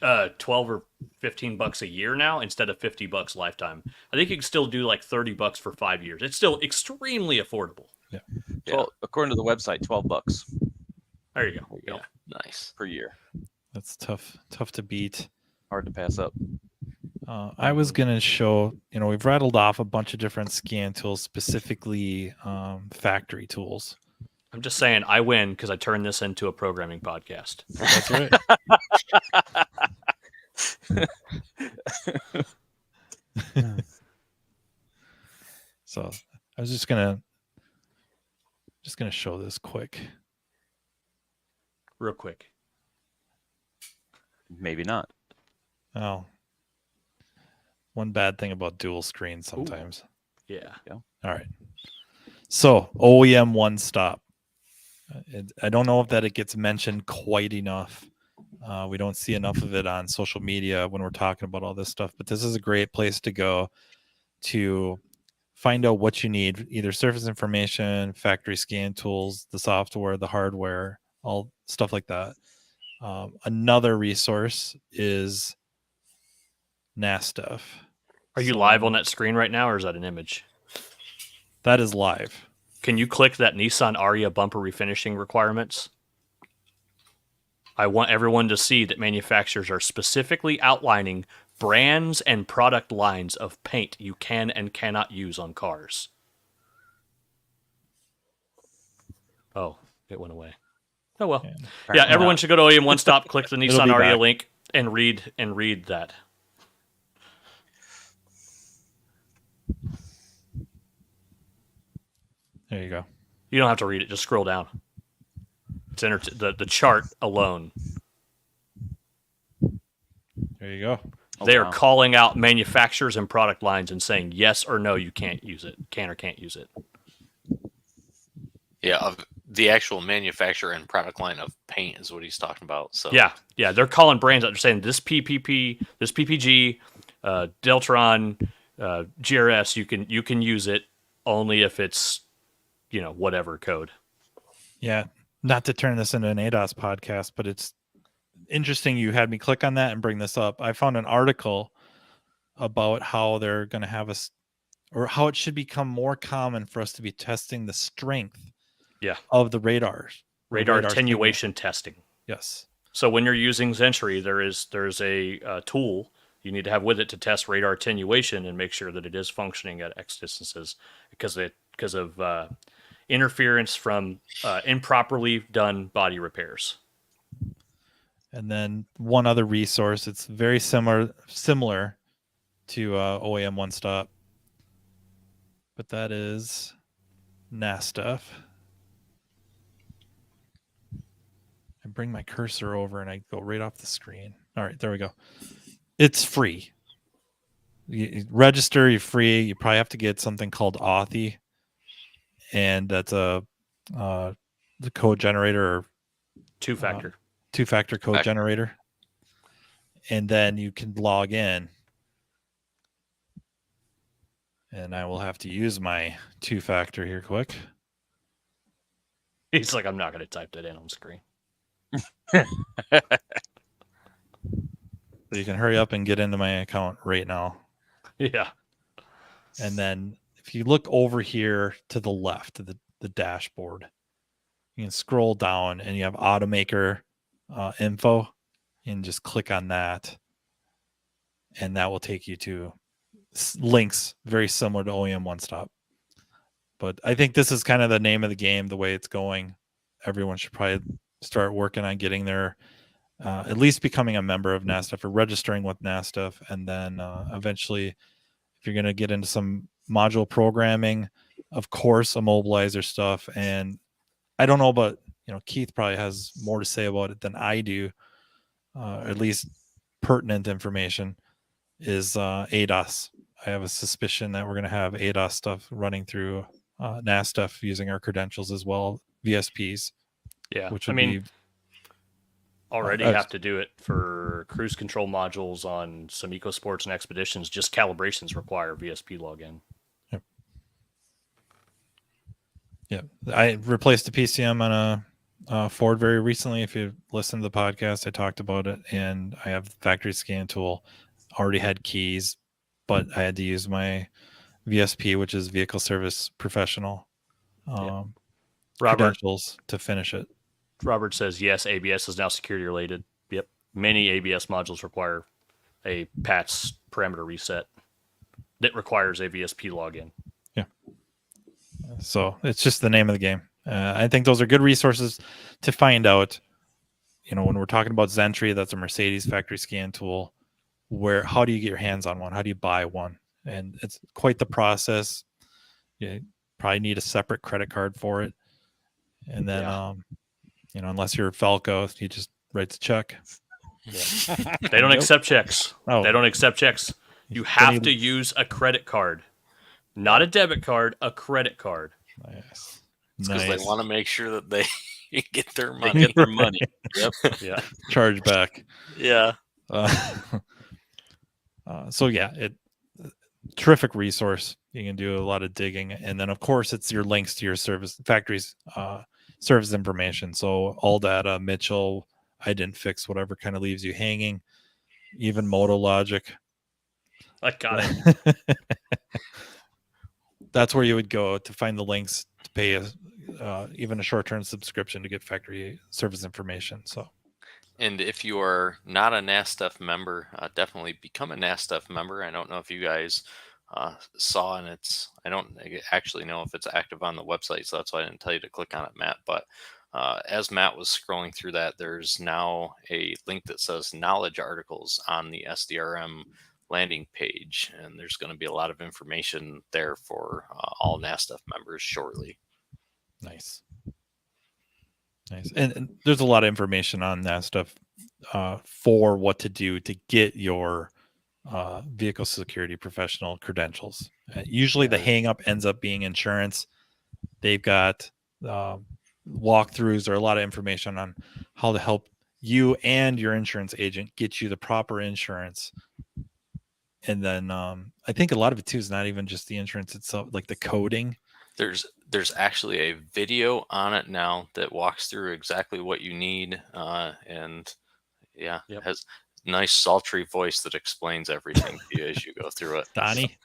12 or $15 a year now instead of $50 lifetime. I think you can still do like $30 for 5 years. It's still extremely affordable. Yeah. Well, according to the website, $12 There you go. There you go. Nice. per year. That's tough to beat. Hard to pass up. I was going to show, we've rattled off a bunch of different scan tools, specifically factory tools. I'm just saying, I win because I turned this into a programming podcast. That's right. So I was just gonna show this quick. Real quick. Maybe not. Oh, one bad thing about dual screens sometimes. Ooh. Yeah. All right. So OEM one stop. I don't know if that it gets mentioned quite enough. We don't see enough of it on social media when we're talking about all this stuff, but this is a great place to go to find out what you need, either surface information, factory scan tools, the software, the hardware, all stuff like that. Another resource is NASTF. Are you live on that screen right now, or is that an image? That is live. Can you click that Nissan Aria bumper refinishing requirements? I want everyone to see that manufacturers are specifically outlining brands and product lines of paint you can and cannot use on cars. Oh, it went away. Oh well. Yeah, everyone should go to OEM One Stop, click the Nissan Aria back. link, and read that. There you go. You don't have to read it; just scroll down. It's the chart alone. There you go. They are calling out manufacturers and product lines and saying yes or no, you can't use it, can or can't use it. Yeah, of the actual manufacturer and product line of paint is what he's talking about. So Yeah, they're calling brands out. They're saying this PPP, this PPG, Deltron, GRS, you can use it only if it's whatever code. Yeah, not to turn this into an ADOS podcast, but it's interesting you had me click on that and bring this up. I found an article about how they're going to have us, or how it should become more common for us to be testing the strength of the radars. Radar attenuation testing. Yes. So when you're using Zentree, there's a tool you need to have with it to test radar attenuation and make sure that it is functioning at X distances because of interference from improperly done body repairs. And then one other resource, it's very similar to OEM One Stop, but that is NASTF. I bring my cursor over and I go right off the screen. All right, there we go. It's free. You register, you're free. You probably have to get something called Authy, and that's the code generator or two-factor code generator, and then you can log in. And I will have to use my two-factor here quick. He's like, I'm not going to type that in on screen. So you can hurry up and get into my account right now. Yeah. And then if you look over here to the left of the dashboard, you can scroll down and you have automaker info, and just click on that. And that will take you to links very similar to OEM One Stop. But I think this is kind of the name of the game, the way it's going. Everyone should probably start working on getting their, at least becoming a member of NASTF or registering with NASTF. And then eventually, if you're going to get into some module programming, of course, immobilizer stuff. And I don't know, but Keith probably has more to say about it than I do, at least pertinent information, is ADAS. I have a suspicion that we're going to have ADAS stuff running through NASTF using our credentials as well, VSPs. Yeah, which would be already have to do it for cruise control modules on some EcoSports and Expeditions. Just calibrations require VSP login. Yeah, I replaced a PCM on a Ford very recently. If you listen to the podcast, I talked about it, and I have the factory scan tool. Already had keys, but I had to use my VSP, which is Vehicle Service Professional, credentials to finish it. Robert says, yes, ABS is now security related. Yep. Many ABS modules require a PATS parameter reset that requires a VSP login. Yeah. So it's just the name of the game. I think those are good resources to find out. When we're talking about Zentry, that's a Mercedes factory scan tool. How do you get your hands on one? How do you buy one? And it's quite the process. You probably need a separate credit card for it. And then, unless you're Falco, he just writes a check. Yeah. They don't accept checks. Oh. They don't accept checks. You have to use a credit card, not a debit card, a credit card. Nice. Because they want to make sure that they get their money. They get their money. Yep. Yeah. Charge back. Yeah. So terrific resource. You can do a lot of digging, and then of course it's your links to your factory's service information. So all data, Mitchell, I didn't fix, whatever kind of leaves you hanging, even Moto Logic. I got it. That's where you would go to find the links to pay even a short-term subscription to get factory service information. So. And if you are not a NASTF member, definitely become a NASTF member. I don't know if you guys saw, and I don't actually know if it's active on the website, so that's why I didn't tell you to click on it, Matt. But as Matt was scrolling through that, there's now a link that says knowledge articles on the SDRM landing page, and there's going to be a lot of information there for all NASTF members shortly. Nice. And there's a lot of information on that stuff for what to do to get your vehicle security professional credentials. Usually the hang up ends up being insurance. They've got walkthroughs or a lot of information on how to help you and your insurance agent get you the proper insurance. And then I think a lot of it too is not even just the insurance itself, like the coding. There's actually a video on it now that walks through exactly what you need, and has nice sultry voice that explains everything to you as you go through it. Donnie?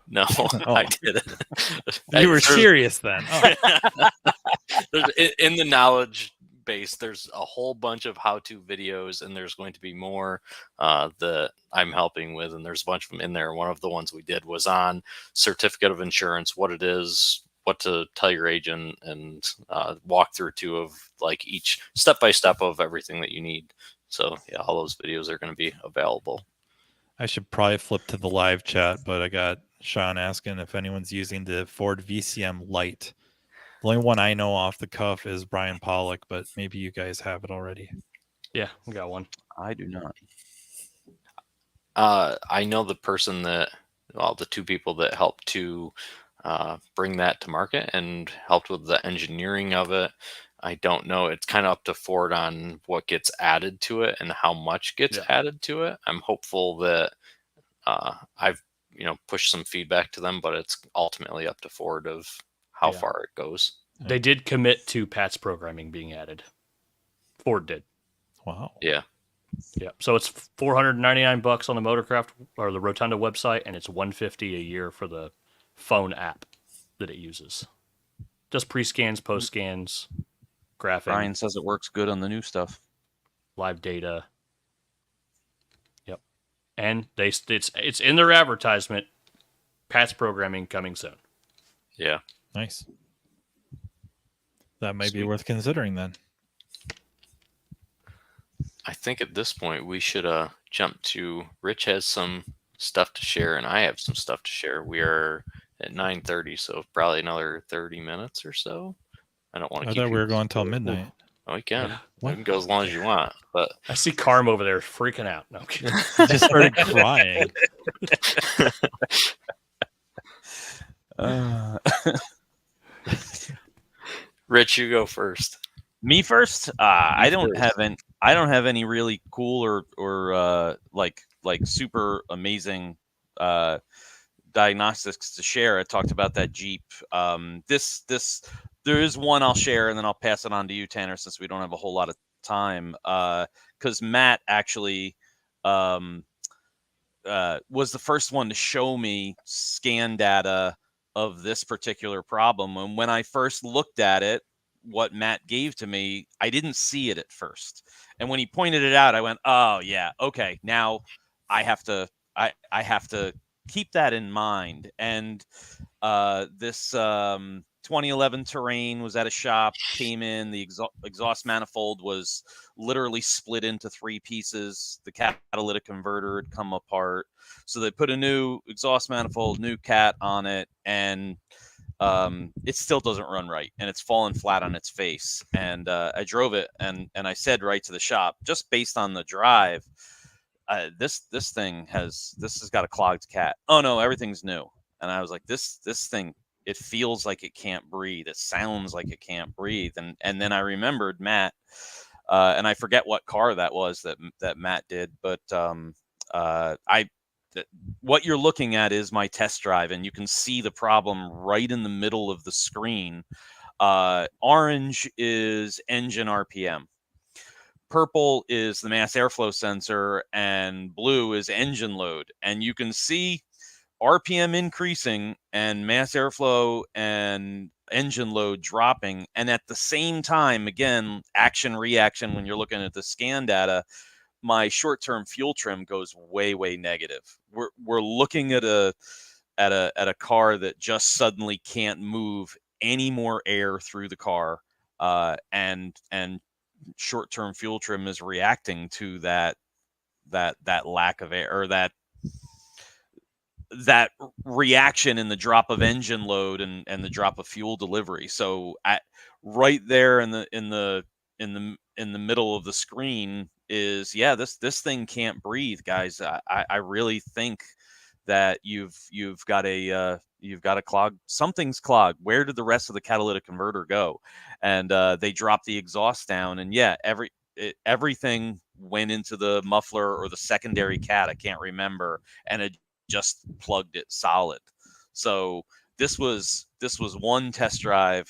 No, I didn't. You were serious then. Oh. In the knowledge base, there's a whole bunch of how-to videos, and there's going to be more that I'm helping with, and there's a bunch of them in there. One of the ones we did was on certificate of insurance, what it is, what to tell your agent, and walk through two of like each step-by-step of everything that you need. So yeah, all those videos are going to be available. I should probably flip to the live chat, but I got Sean asking if anyone's using the Ford VCM Lite. The only one I know off the cuff is Brian Pollock, but maybe you guys have it already. Yeah, we got one. I do not. I know the two people that helped to bring that to market and helped with the engineering of it. I don't know. It's kind of up to Ford on what gets added to it and how much gets added to it. I'm hopeful that I've pushed some feedback to them, but it's ultimately up to Ford of how far it goes. They did commit to PATS programming being added. Ford did. Wow. Yeah. Yeah. So it's $499 on the Motorcraft or the Rotunda website, and it's $150 a year for the phone app that it uses. Just pre-scans, post-scans, graphing. Brian says it works good on the new stuff. Live data. Yep. And it's in their advertisement. patch programming coming soon. Yeah. Nice. That might be Sweet. worth considering then. I think at this point we should jump to Rich has some stuff to share and I have some stuff to share. We are at 9:30, so probably another 30 minutes or so. I don't want to I keep thought we were people- going till midnight. Oh, you can. Yeah. You can go as long as you want, but I see Carm over there freaking out. No, I'm kidding. He just started crying. Rich, you go first. Me first? I don't first. have any really cool or like super amazing diagnostics to share. I talked about that Jeep. There is one I'll share, and then I'll pass it on to you, Tanner, since we don't have a whole lot of time. Because Matt actually was the first one to show me scan data of this particular problem. And when I first looked at it, what Matt gave to me, I didn't see it at first. And when he pointed it out, I went, oh yeah, okay. Now I have to keep that in mind. And this 2011 Terrain was at a shop, came in, the exhaust manifold was literally split into 3 pieces. The catalytic converter had come apart. So they put a new exhaust manifold, new cat on it, and it still doesn't run right, and it's fallen flat on its face. And I drove it, and I said right to the shop, just based on the drive, this has got a clogged cat. Oh no, everything's new. And I was like, this thing, it feels like it can't breathe. It sounds like it can't breathe. And then I remembered Matt, and I forget what car that was that Matt did, but what you're looking at is my test drive, and you can see the problem right in the middle of the screen. Orange is engine RPM. Purple is the mass airflow sensor, and blue is engine load. And you can see RPM increasing and mass airflow and engine load dropping. And at the same time, again, action reaction, when you're looking at the scan data, my short-term fuel trim goes way, way negative. We're looking at a car that just suddenly can't move any more air through the car, and short-term fuel trim is reacting to that lack of air, or that reaction in the drop of engine load and the drop of fuel delivery. So right there in the middle of the screen is, yeah, this thing can't breathe, guys. I really think that you've got a clog. Something's clogged. Where did the rest of the catalytic converter go? And they dropped the exhaust down, and yeah, everything went into the muffler or the secondary cat. I can't remember, and it just plugged it solid. So this was one test drive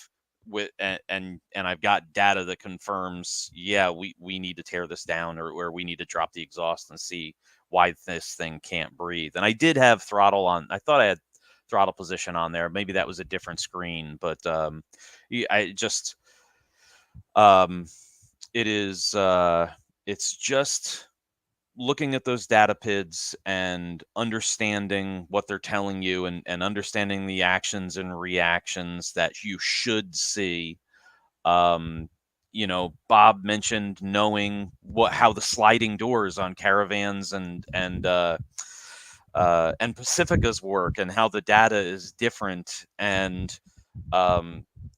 with, and I've got data that confirms, yeah, we need to tear this down, or we need to drop the exhaust and see why this thing can't breathe. And I did have throttle on. I thought I had throttle position on there. Maybe that was a different screen, but it's just looking at those data PIDs and understanding what they're telling you, and understanding the actions and reactions that you should see. Bob mentioned knowing how the sliding doors on Caravans and Pacificas work, and how the data is different. And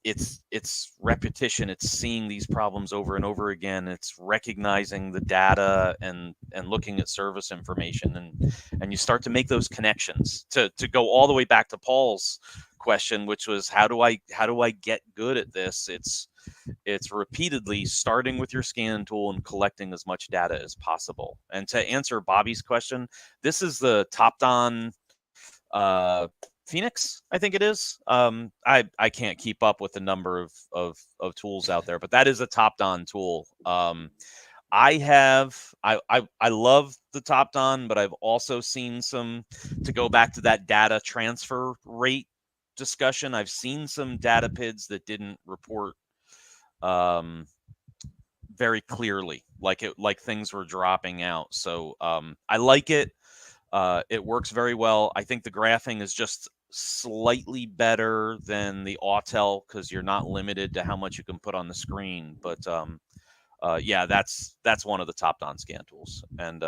it's repetition. It's seeing these problems over and over again. It's recognizing the data and looking at service information, and you start to make those connections to go all the way back to Paul's question, which was, how do I get good at this? It's repeatedly starting with your scan tool and collecting as much data as possible. And to answer Bobby's question, this is the Topdon Phoenix, I think it is. I can't keep up with the number of tools out there, but that is a Topdon tool. I love the Topdon, but I've also seen some, to go back to that data transfer rate discussion, I've seen some data PIDs that didn't report very clearly, like things were dropping out. So I like it. It works very well. I think the graphing is just slightly better than the Autel because you're not limited to how much you can put on the screen. But yeah, that's one of the top Don scan tools. And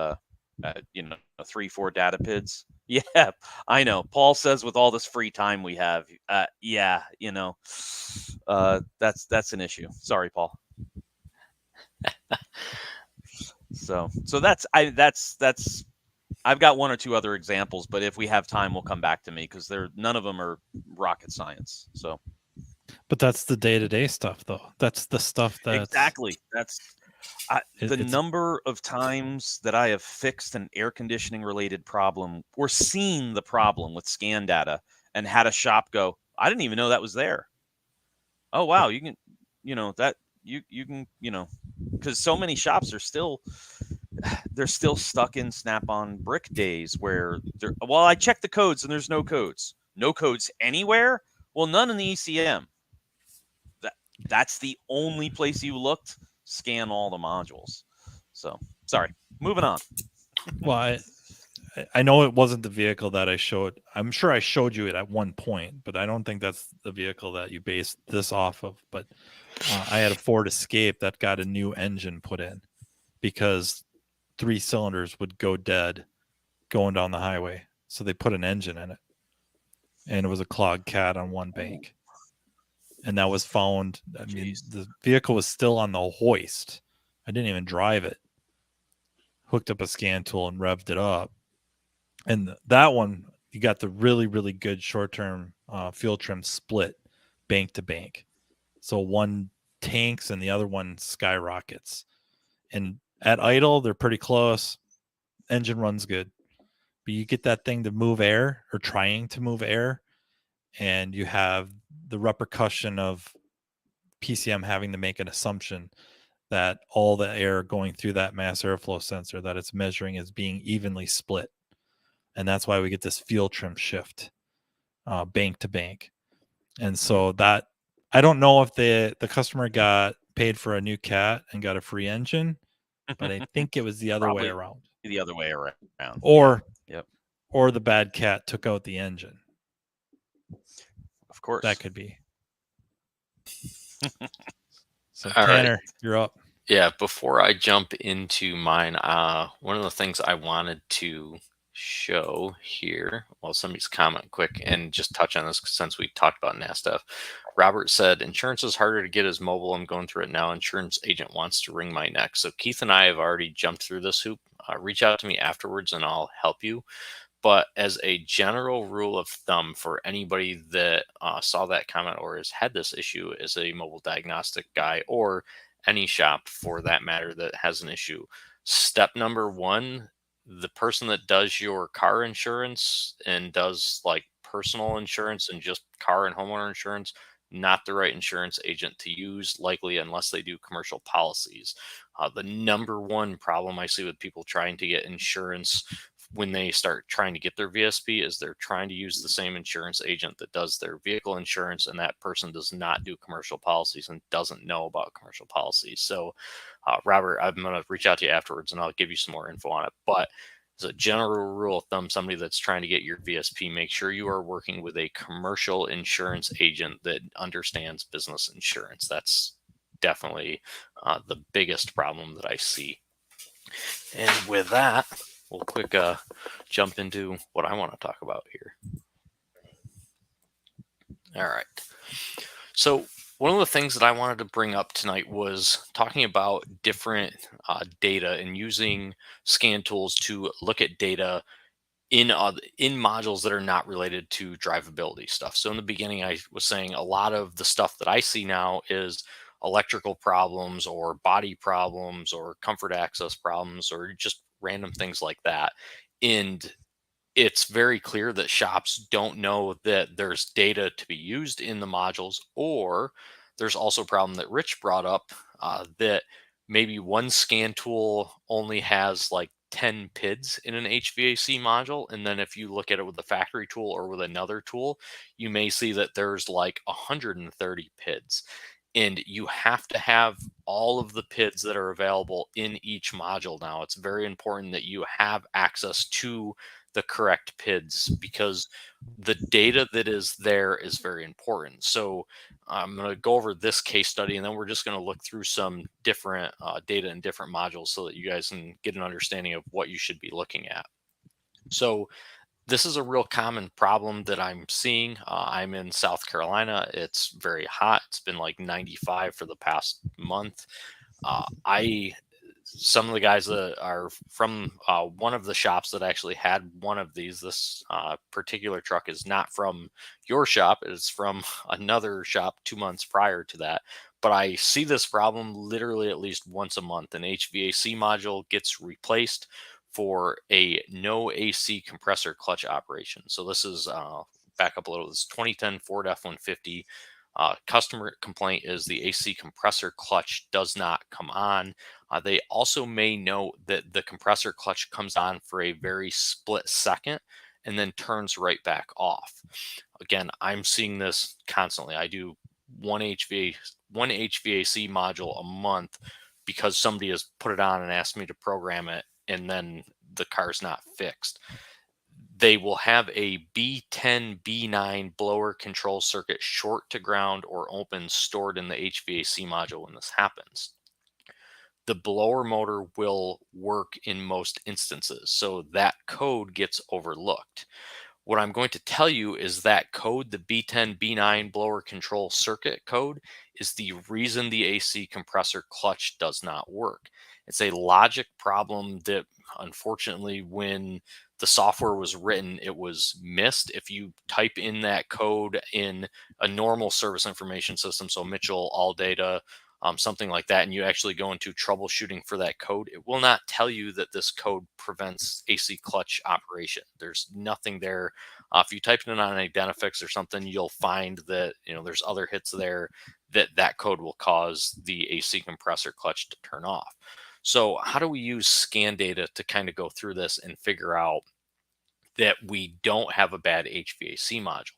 3-4 data PIDs. Yeah, I know. Paul says with all this free time we have, yeah, that's an issue. Sorry, Paul. So that's I've got one or two other examples, but if we have time, we'll come back to me because none of them are rocket science. So, but that's the day-to-day stuff, though. That's the stuff that exactly. That's the number of times that I have fixed an air conditioning related problem or seen the problem with scan data and had a shop go, I didn't even know that was there. Oh wow, you can, you can, because so many shops are still stuck in Snap-on brick days where I checked the codes and there's no codes anywhere. Well, none in the ECM. That's the only place you looked. Scan all the modules. So sorry, moving on. Well, I know it wasn't the vehicle that I showed. I'm sure I showed you it at one point, but I don't think that's the vehicle that you based this off of. But I had a Ford Escape that got a new engine put in because 3 cylinders would go dead going down the highway. So they put an engine in it. And it was a clogged cat on one bank. And that was found. I mean, the vehicle was still on the hoist. I didn't even drive it. Hooked up a scan tool and revved it up. And that one, you got the really, really good short-term fuel trim split bank to bank. So one tanks and the other one skyrockets. And at idle, they're pretty close. Engine runs good. But you get that thing to move air or trying to move air, and you have the repercussion of PCM having to make an assumption that all the air going through that mass airflow sensor that it's measuring is being evenly split. And that's why we get this fuel trim shift bank to bank. And so that, I don't know if the customer got paid for a new cat and got a free engine, but I think it was the other way around. The other way around. Or, yep. Or the bad cat took out the engine. Of course. That could be. So All Tanner, right. You're up. Yeah, before I jump into mine, one of the things I wanted to show here, well, somebody's comment quick and just touch on this since we talked about NASDAQ. Robert said, insurance is harder to get as mobile. I'm going through it now. Insurance agent wants to wring my neck. So Keith and I have already jumped through this hoop. Reach out to me afterwards and I'll help you. But as a general rule of thumb for anybody that saw that comment or has had this issue as a mobile diagnostic guy or any shop for that matter that has an issue, step number one, the person that does your car insurance and does like personal insurance and just car and homeowner insurance, not the right insurance agent to use, likely unless they do commercial policies. The number one problem I see with people trying to get insurance when they start trying to get their VSP is they're trying to use the same insurance agent that does their vehicle insurance, and that person does not do commercial policies and doesn't know about commercial policies. So, Robert, I'm going to reach out to you afterwards and I'll give you some more info on it. But as a general rule of thumb, somebody that's trying to get your VSP, make sure you are working with a commercial insurance agent that understands business insurance. That's definitely the biggest problem that I see. And with that, we'll quick jump into what I want to talk about here. All right. So one of the things that I wanted to bring up tonight was talking about different data and using scan tools to look at data in modules that are not related to drivability stuff. So in the beginning, I was saying a lot of the stuff that I see now is electrical problems or body problems or comfort access problems or just random things like that. And it's very clear that shops don't know that there's data to be used in the modules, or there's also a problem that Rich brought up that maybe one scan tool only has like 10 PIDs in an HVAC module. And then if you look at it with the factory tool or with another tool, you may see that there's like 130 PIDs. And you have to have all of the PIDs that are available in each module now. It's very important that you have access to the correct PIDs, because the data that is there is very important. So I'm going to go over this case study, and then we're just going to look through some different data in different modules so that you guys can get an understanding of what you should be looking at. So this is a real common problem that I'm seeing. I'm in South Carolina. It's very hot. It's been like 95 for the past month. Some of the guys that are from one of the shops that actually had one of these, this particular truck is not from your shop. It's from another shop 2 months prior to that. But I see this problem literally at least once a month. An HVAC module gets replaced for a no AC compressor clutch operation. So this is, back up a little, this 2010 Ford F-150. Customer complaint is the AC compressor clutch does not come on. They also may note that the compressor clutch comes on for a very split second and then turns right back off. Again, I'm seeing this constantly. I do one HVAC module a month because somebody has put it on and asked me to program it, and then the car's not fixed. They will have a B10, B9 blower control circuit short to ground or open stored in the HVAC module when this happens. The blower motor will work in most instances, so that code gets overlooked. What I'm going to tell you is that code, the B10, B9 blower control circuit code, is the reason the AC compressor clutch does not work. It's a logic problem that, unfortunately, when the software was written, it was missed. If you type in that code in a normal service information system, so Mitchell, ALLDATA, something like that, and you actually go into troubleshooting for that code, it will not tell you that this code prevents AC clutch operation. There's nothing there. If you type it in on Identifix or something, you'll find that there's other hits there that code will cause the AC compressor clutch to turn off. So how do we use scan data to kind of go through this and figure out that we don't have a bad HVAC module?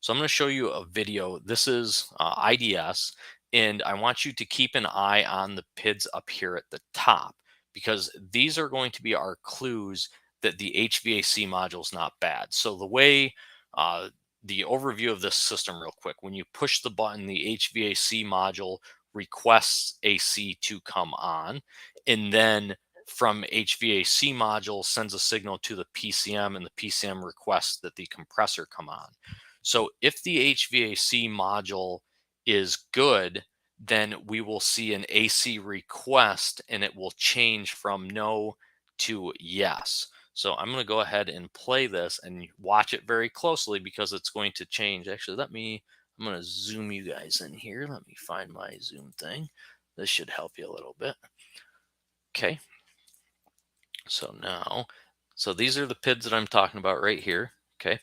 So I'm going to show you a video. This is IDS, and I want you to keep an eye on the PIDs up here at the top, because these are going to be our clues that the HVAC module is not bad. So the way, the overview of this system real quick, when you push the button, the HVAC module requests AC to come on, and then from HVAC module sends a signal to the PCM, and the PCM requests that the compressor come on. So if the HVAC module is good, then we will see an AC request, and it will change from no to yes. So I'm going to go ahead and play this and watch it very closely, because it's going to change. Actually, I'm going to zoom you guys in here. Let me find my zoom thing. This should help you a little bit. Okay. So these are the PIDs that I'm talking about right here. Okay. I'm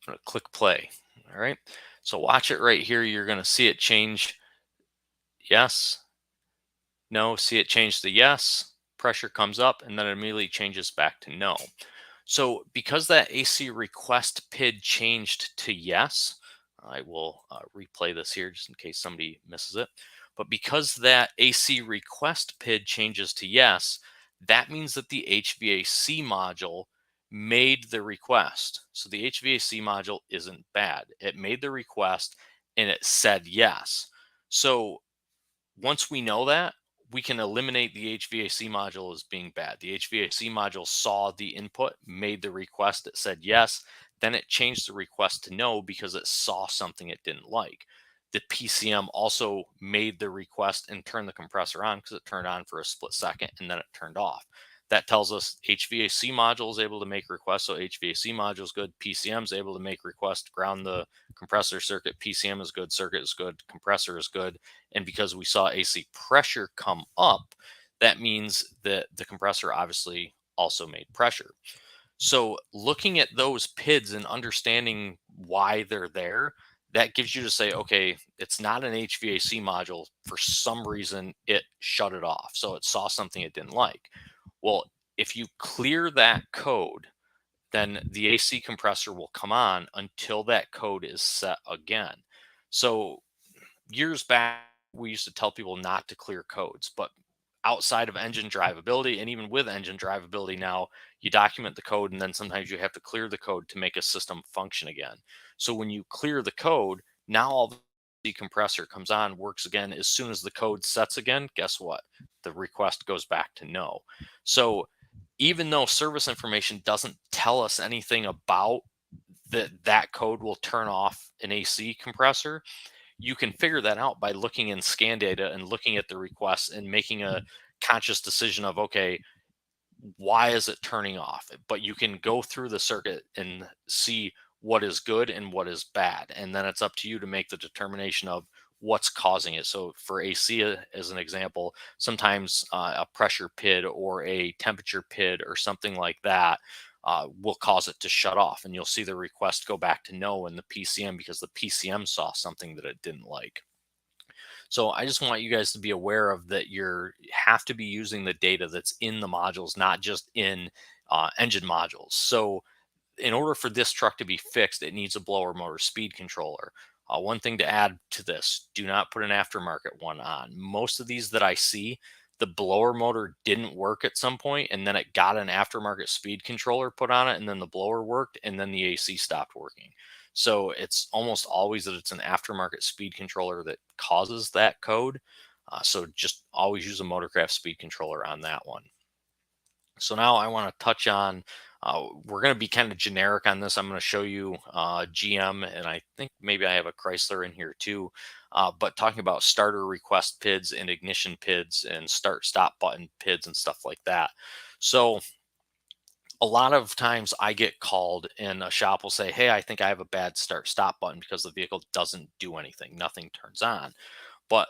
going to click play. All right. So watch it right here. You're going to see it change. Yes. No. See it change to yes. Pressure comes up, and then it immediately changes back to no. So because that AC request PID changed to yes, I will replay this here just in case somebody misses it. But because that AC request PID changes to yes, that means that the HVAC module made the request. So the HVAC module isn't bad. It made the request and it said yes. So once we know that, we can eliminate the HVAC module as being bad. The HVAC module saw the input, made the request, it said yes, then it changed the request to no because it saw something it didn't like. The PCM also made the request and turned the compressor on because it turned on for a split second and then it turned off. That tells us HVAC module is able to make requests, so HVAC module is good. PCM is able to make requests, ground the compressor circuit. PCM is good, circuit is good, compressor is good. And because we saw AC pressure come up, that means that the compressor obviously also made pressure. So looking at those PIDs and understanding why they're there, that gives you to say, okay, it's not an HVAC module. For some reason, it shut it off. So it saw something it didn't like. Well, if you clear that code, then the AC compressor will come on until that code is set again. So years back, we used to tell people not to clear codes, but outside of engine drivability, and even with engine drivability now, you document the code, and then sometimes you have to clear the code to make a system function again. So when you clear the code, now all the compressor comes on, works again. As soon as the code sets again, guess what? The request goes back to no. So even though service information doesn't tell us anything about that code will turn off an AC compressor, you can figure that out by looking in scan data and looking at the requests and making a conscious decision of, okay, why is it turning off? But you can go through the circuit and see what is good and what is bad. And then it's up to you to make the determination of what's causing it. So for AC, as an example, sometimes a pressure PID or a temperature PID or something like that will cause it to shut off. And you'll see the request go back to no in the PCM because the PCM saw something that it didn't like. So I just want you guys to be aware of that. You have to be using the data that's in the modules, not just in engine modules. So in order for this truck to be fixed, it needs a blower motor speed controller. One thing to add to this, do not put an aftermarket one on. Most of these that I see, the blower motor didn't work at some point, and then it got an aftermarket speed controller put on it, and then the blower worked, and then the AC stopped working. So it's almost always that it's an aftermarket speed controller that causes that code. So just always use a Motorcraft speed controller on that one. So now I want to touch on, we're going to be kind of generic on this. I'm going to show you GM, and I think maybe I have a Chrysler in here too, but talking about starter request PIDs and ignition PIDs and start stop button PIDs and stuff like that. So a lot of times I get called and a shop will say, hey, I think I have a bad start stop button because the vehicle doesn't do anything. Nothing turns on. But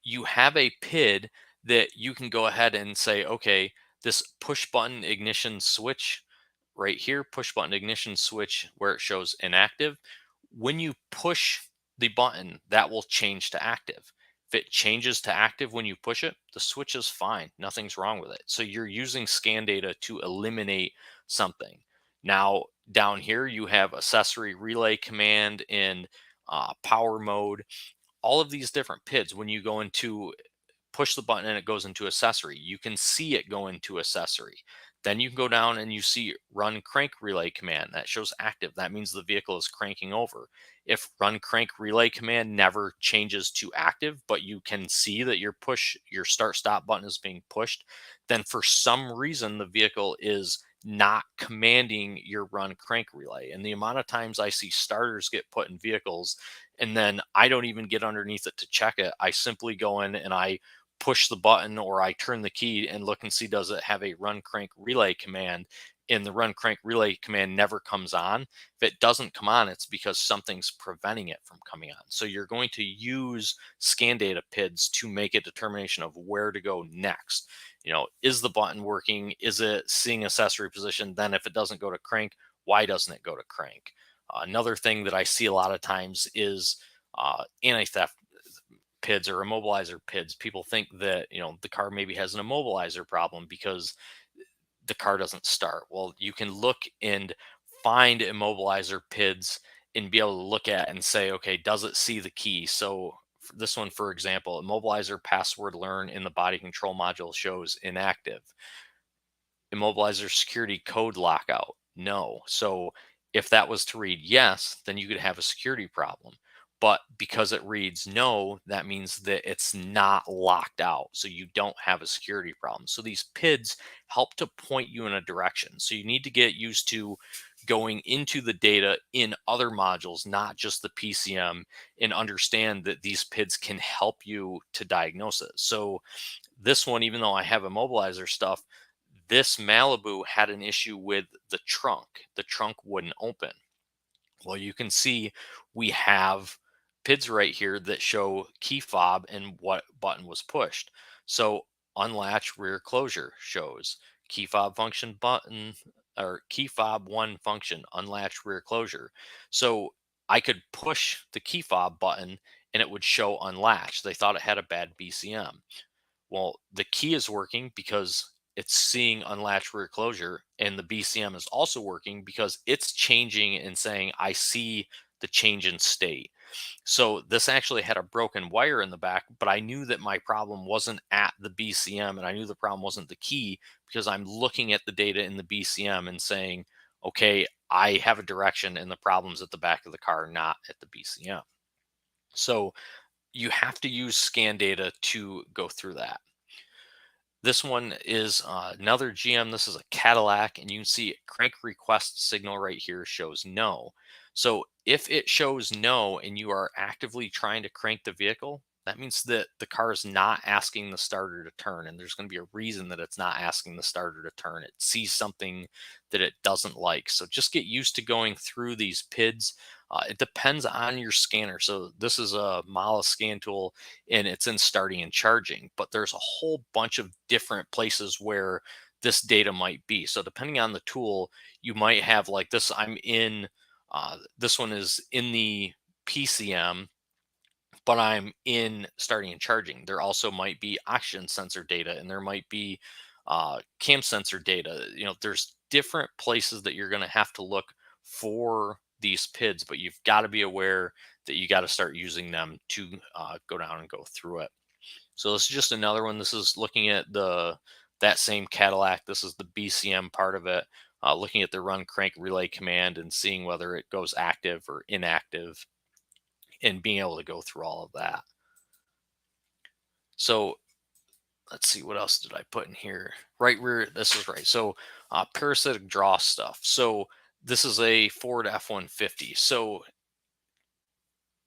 you have a PID that you can go ahead and say, okay, this push button ignition switch right here, push button ignition switch where it shows inactive. When you push the button, that will change to active. If it changes to active when you push it, the switch is fine. Nothing's wrong with it. So you're using scan data to eliminate something. Now, down here, you have accessory relay command in power mode. All of these different PIDs, when you go into push the button and it goes into accessory, you can see it go into accessory. Then you can go down and you see run crank relay command that shows active. That means the vehicle is cranking over. If run crank relay command never changes to active, but you can see that your start stop button is being pushed, then for some reason the vehicle is not commanding your run crank relay. And the amount of times I see starters get put in vehicles and then I don't even get underneath it to check it. I simply go in and I push the button or I turn the key and look and see, does it have a run crank relay command? And the run crank relay command never comes on. If it doesn't come on, it's because something's preventing it from coming on. So you're going to use scan data PIDs to make a determination of where to go next. Is the button working? Is it seeing accessory position? Then if it doesn't go to crank, why doesn't it go to crank? Another thing that I see a lot of times is anti-theft PIDs or immobilizer PIDs. People think that the car maybe has an immobilizer problem because the car doesn't start. Well, you can look and find immobilizer PIDs and be able to look at and say, okay, does it see the key? So this one, for example, immobilizer password learn in the body control module shows inactive. Immobilizer security code lockout, no. So if that was to read yes, then you could have a security problem. But because it reads no, that means that it's not locked out. So you don't have a security problem. So these PIDs help to point you in a direction. So you need to get used to going into the data in other modules, not just the PCM, and understand that these PIDs can help you to diagnose it. So this one, even though I have immobilizer stuff, this Malibu had an issue with the trunk. The trunk wouldn't open. Well, you can see we have PIDs right here that show key fob and what button was pushed. So unlatch rear closure shows key fob function button or key fob 1 function, unlatch rear closure. So I could push the key fob button and it would show unlatched. They thought it had a bad BCM. Well, the key is working because it's seeing unlatched rear closure, and the BCM is also working because it's changing and saying, I see the change in state. So this actually had a broken wire in the back, but I knew that my problem wasn't at the BCM, and I knew the problem wasn't the key because I'm looking at the data in the BCM and saying, okay, I have a direction and the problem's at the back of the car, not at the BCM. So you have to use scan data to go through that. This one is another GM. This is a Cadillac, and you can see crank request signal right here shows no. So if it shows no and you are actively trying to crank the vehicle, that means that the car is not asking the starter to turn, and there's going to be a reason that it's not asking the starter to turn. It sees something that it doesn't like. So just get used to going through these PIDs. It depends on your scanner. So this is a Mala scan tool, and it's in starting and charging, but there's a whole bunch of different places where this data might be. So depending on the tool, you might have like this. This one is in the PCM, but I'm in starting and charging. There also might be oxygen sensor data, and there might be cam sensor data. There's different places that you're going to have to look for these PIDs, but you've got to be aware that you got to start using them to go down and go through it. So this is just another one. This is looking at that same Cadillac. This is the BCM part of it, looking at the run crank relay command and seeing whether it goes active or inactive, and being able to go through all of that. So let's see, what else did I put in here? Right rear, this is right. So parasitic draw stuff. So this is a Ford F-150. So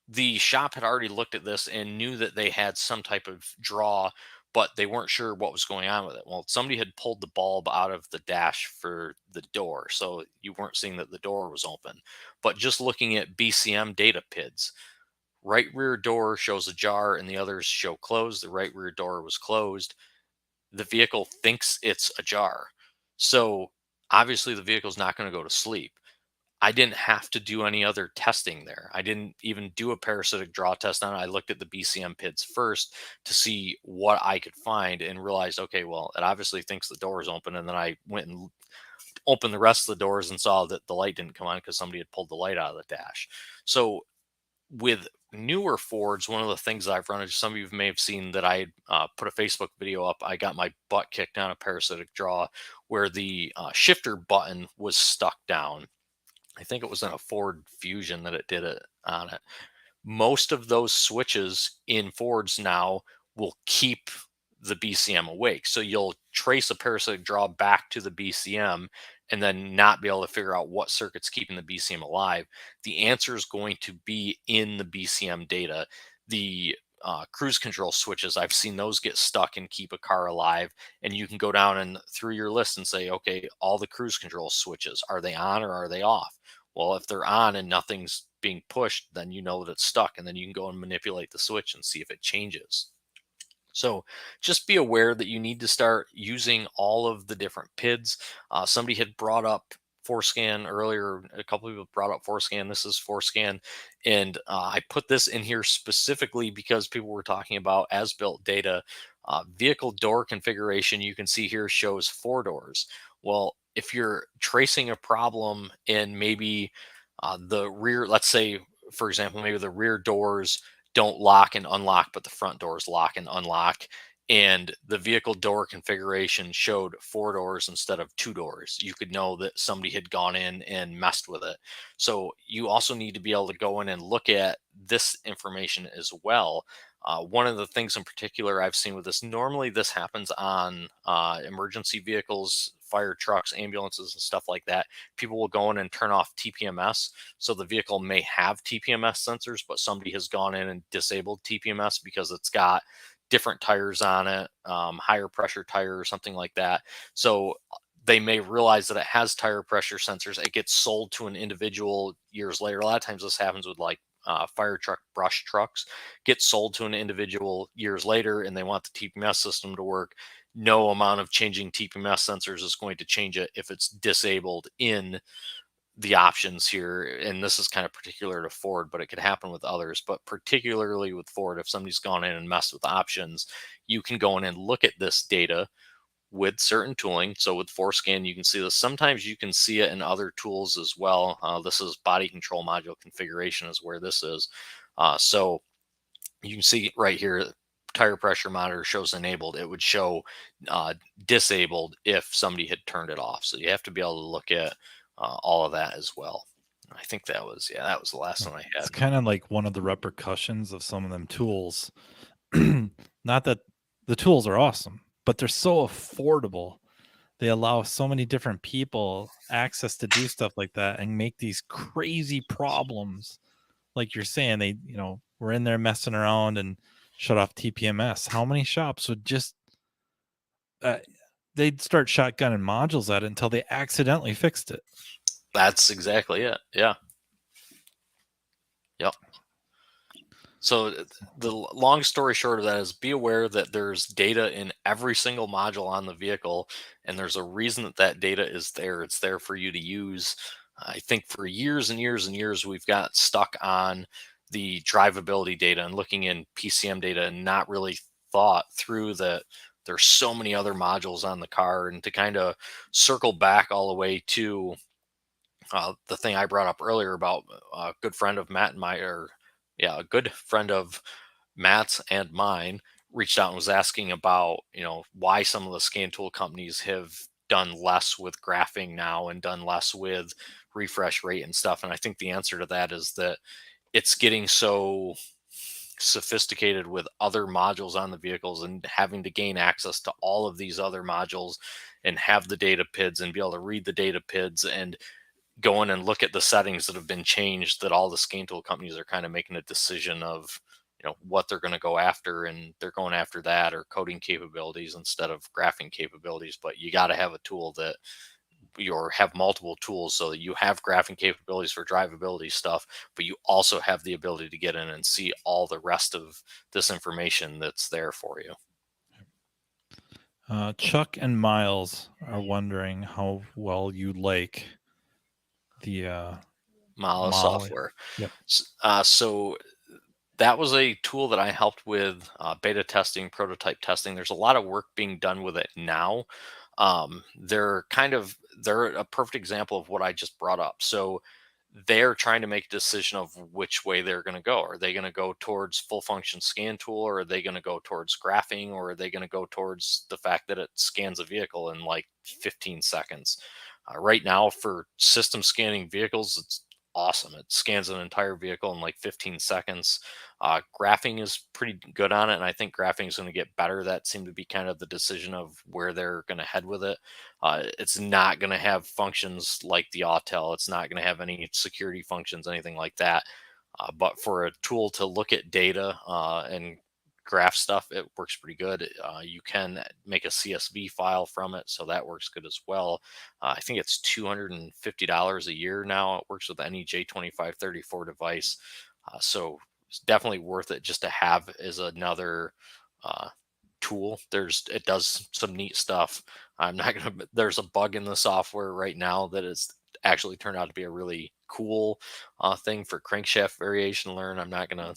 the shop had already looked at this and knew that they had some type of draw, but they weren't sure what was going on with it. Well, somebody had pulled the bulb out of the dash for the door, so you weren't seeing that the door was open. But just looking at BCM data PIDs, right rear door shows ajar and the others show closed. The right rear door was closed. The vehicle thinks it's ajar. So obviously the vehicle's not going to go to sleep. I didn't have to do any other testing there. I didn't even do a parasitic draw test on it. I looked at the BCM PIDs first to see what I could find and realized, okay, well, it obviously thinks the door is open. And then I went and opened the rest of the doors and saw that the light didn't come on because somebody had pulled the light out of the dash. So with newer Fords, one of the things that I've run into, some of you may have seen that I put a Facebook video up. I got my butt kicked on a parasitic draw where the shifter button was stuck down. I think it was in a Ford Fusion that it did it on it. Most of those switches in Fords now will keep the BCM awake. So you'll trace a parasitic draw back to the BCM and then not be able to figure out what circuit's keeping the BCM alive. The answer is going to be in the BCM data. The cruise control switches, I've seen those get stuck and keep a car alive. And you can go down and through your list and say, okay, all the cruise control switches, are they on or are they off? Well, if they're on and nothing's being pushed, then you know that it's stuck, and then you can go and manipulate the switch and see if it changes. So just be aware that you need to start using all of the different PIDs. Somebody had brought up ForeScan earlier. A couple of people brought up ForeScan. This is ForeScan. And I put this in here specifically because people were talking about as-built data. Vehicle door configuration, you can see here, shows 4 doors. Well, if you're tracing a problem in maybe the rear, let's say, for example, maybe the rear doors don't lock and unlock, but the front doors lock and unlock, and the vehicle door configuration showed 4 doors instead of 2 doors, you could know that somebody had gone in and messed with it. So you also need to be able to go in and look at this information as well. One of the things in particular I've seen with this, normally this happens on emergency vehicles, fire trucks, ambulances, and stuff like that. People will go in and turn off TPMS. So the vehicle may have TPMS sensors, but somebody has gone in and disabled TPMS because it's got different tires on it, higher pressure tire or something like that. So they may realize that it has tire pressure sensors. It gets sold to an individual years later. A lot of times this happens with like fire truck, brush trucks, get sold to an individual years later, and they want the TPMS system to work. No amount of changing TPMS sensors is going to change it if it's disabled in the options here. And this is kind of particular to Ford, but it could happen with others. But particularly with Ford, if somebody's gone in and messed with options, you can go in and look at this data with certain tooling. So with ForeScan, you can see this. Sometimes you can see it in other tools as well. This is body control module configuration is where this is. So you can see right here, tire pressure monitor shows enabled. It would show disabled if somebody had turned it off. So you have to be able to look at all of that as well. I think that was the last one I It's had. kind of like one of the repercussions of some of them tools. Not that the tools are awesome, but they're so affordable. They allow so many different people access to do stuff like that and make these crazy problems. Like you're saying, they, we're in there messing around and shut off TPMS. How many shops would just, they'd start shotgunning modules at it until they accidentally fixed it. That's exactly it. Yeah. Yep. So the long story short of that is be aware that there's data in every single module on the vehicle, and there's a reason that that data is there. It's there for you to use. I think for years and years and years, we've got stuck on the drivability data and looking in PCM data and not really thought through that there's so many other modules on the car. And to kind of circle back all the way to the thing I brought up earlier about a good friend of Matt and a good friend of Matt's and mine reached out and was asking about, why some of the scan tool companies have done less with graphing now and done less with refresh rate and stuff. And I think the answer to that is that it's getting so sophisticated with other modules on the vehicles and having to gain access to all of these other modules and have the data PIDs and be able to read the data PIDs and go in and look at the settings that have been changed, that all the scan tool companies are kind of making a decision of, what they're going to go after, and they're going after that or coding capabilities instead of graphing capabilities. But you got to have a tool that have multiple tools so that you have graphing capabilities for drivability stuff, but you also have the ability to get in and see all the rest of this information that's there for you. Chuck and Miles are wondering how well you like the Mala software. Yep. So that was a tool that I helped with beta testing, prototype testing. There's a lot of work being done with it now. They're a perfect example of what I just brought up. So they're trying to make a decision of which way they're going to go. Are they going to go towards full function scan tool, or are they going to go towards graphing, or are they going to go towards the fact that it scans a vehicle in like 15 seconds? Right now for system scanning vehicles, it's awesome. It scans an entire vehicle in like 15 seconds. Graphing is pretty good on it, and I think graphing is going to get better. That seemed to be kind of the decision of where they're going to head with it. It's not going to have functions like the Autel. It's not going to have any security functions, anything like that. But for a tool to look at data and graph stuff, it works pretty good. You can make a CSV file from it, so that works good as well. I think it's $250 a year now. It works with any J2534 device, so it's definitely worth it just to have as another tool. It does some neat stuff. There's a bug in the software right now that is actually turned out to be a really cool thing for crankshaft variation learn. I'm not gonna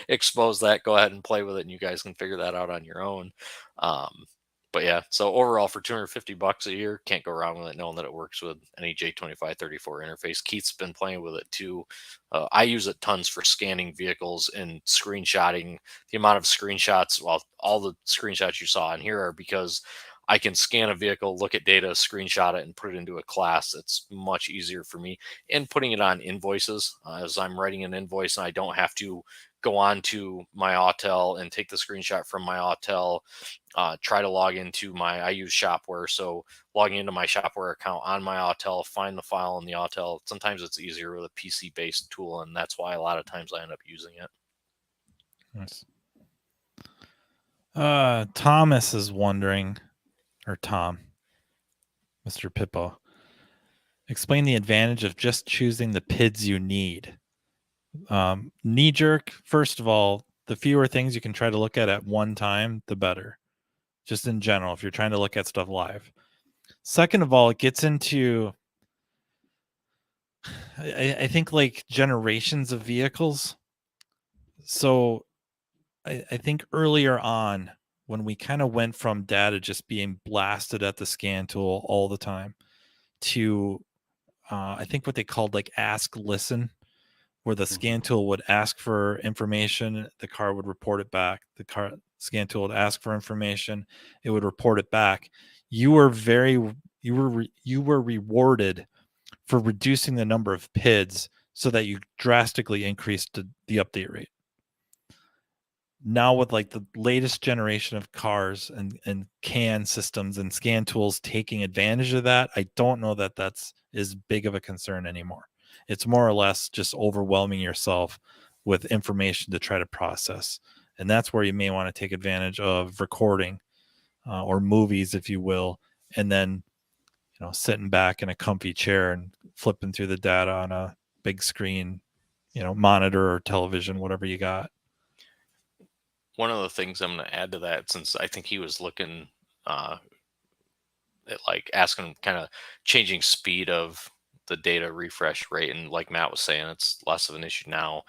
expose that. Go ahead and play with it, and you guys can figure that out on your own. But yeah, so overall for $250 a year, can't go wrong with it, knowing that it works with any J2534 interface. Keith's been playing with it too. I use it tons for scanning vehicles and screenshotting. The amount of screenshots, all the screenshots you saw in here are because I can scan a vehicle, look at data, screenshot it, and put it into a class. It's much easier for me. And putting it on invoices, as I'm writing an invoice and I don't have to go on to my Autel and take the screenshot from my Autel, try to log into I use Shopware. So logging into my Shopware account on my Autel, find the file in the Autel. Sometimes it's easier with a PC-based tool, and that's why a lot of times I end up using it. Nice. Thomas is wondering, or Tom, Mr. Pippo, explain the advantage of just choosing the PIDs you need. Knee jerk, first of all, the fewer things you can try to look at one time, the better. Just in general, if you're trying to look at stuff live. Second of all, it gets into, I think, like generations of vehicles. So I think earlier on, when we kind of went from data just being blasted at the scan tool all the time to, I think what they called like ask, listen, where the scan tool would ask for information, the car would report it back. The scan tool would ask for information, it would report it back. You were rewarded for reducing the number of PIDs so that you drastically increased the update rate. Now with like the latest generation of cars and CAN systems and scan tools taking advantage of that, I don't know that that's as big of a concern anymore. It's more or less just overwhelming yourself with information to try to process. And that's where you may want to take advantage of recording or movies, if you will, and then, sitting back in a comfy chair and flipping through the data on a big screen, monitor or television, whatever you got. One of the things I'm going to add to that, since I think he was looking at like asking kind of changing speed of the data refresh rate, and like Matt was saying, it's less of an issue now.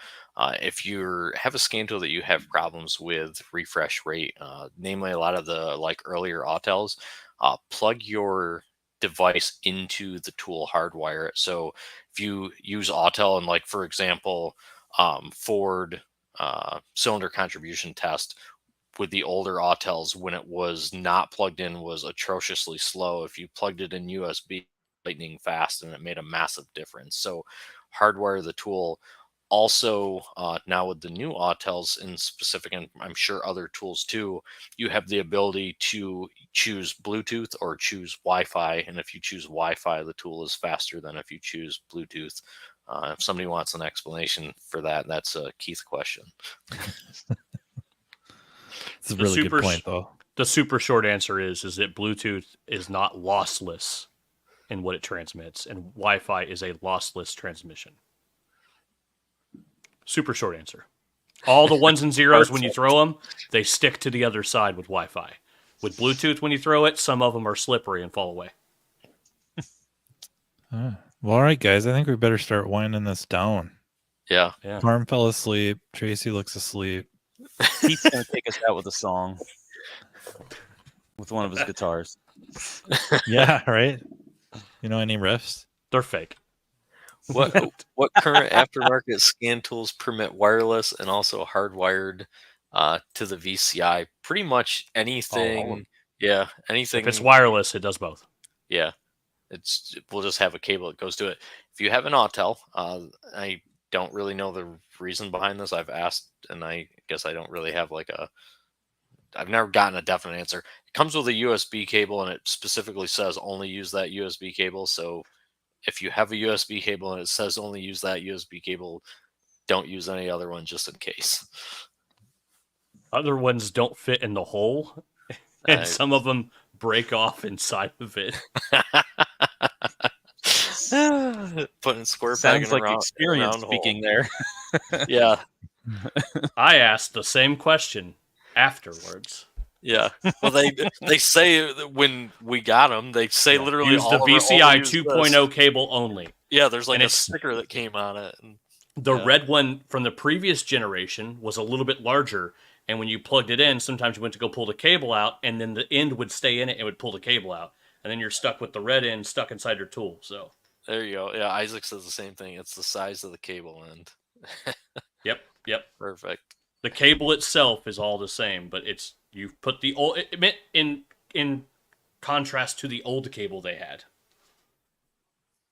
If you have a scan tool that you have problems with refresh rate, namely a lot of the like earlier Autels, plug your device into the tool, hardwire it. So if you use Autel and like, for example, Ford cylinder contribution test with the older Autels, when it was not plugged in, was atrociously slow. If you plugged it in USB, lightning fast, and it made a massive difference. So hardwire the tool. Also, now with the new Autels in specific, and I'm sure other tools too, you have the ability to choose Bluetooth or choose Wi-Fi. And if you choose Wi-Fi, the tool is faster than if you choose Bluetooth. If somebody wants an explanation for that, that's a Keith question. It's a really good point, though. The super short answer is that Bluetooth is not lossless in what it transmits, and Wi-Fi is a lossless transmission. Super short answer. All the ones and zeros, when you throw them, they stick to the other side with Wi-Fi. With Bluetooth, when you throw it, some of them are slippery and fall away. Well, all right, guys. I think we better start winding this down. Yeah. Farm fell asleep. Tracy looks asleep. Keith's going to take us out with a song with one of his guitars. Yeah, right? Any riffs? They're fake. What current aftermarket scan tools permit wireless and also hardwired to the VCI? Pretty much anything. Anything. If it's wireless, it does both. Yeah. We'll just have a cable that goes to it. If you have an Autel, I don't really know the reason behind this. I've asked, and I guess I don't really have I've never gotten a definite answer. It comes with a USB cable, and it specifically says only use that USB cable. So if you have a USB cable and it says only use that USB cable, don't use any other one just in case. Other ones don't fit in the hole, and some of them break off inside of it. Putting square Sounds like around, experience speaking there. Yeah. I asked the same question afterwards. Yeah. Well, they say when we got them, they say literally use the VCI 2.0 cable only. Yeah, there's like a sticker that came on it. The red one from the previous generation was a little bit larger, and when you plugged it in, sometimes you went to go pull the cable out, and then the end would stay in it and would pull the cable out, and then you're stuck with the red end stuck inside your tool. So there you go. Yeah, Isaac says the same thing. It's the size of the cable end. Yep. Perfect. The cable itself is all the same, but you've put the old in contrast to the old cable they had.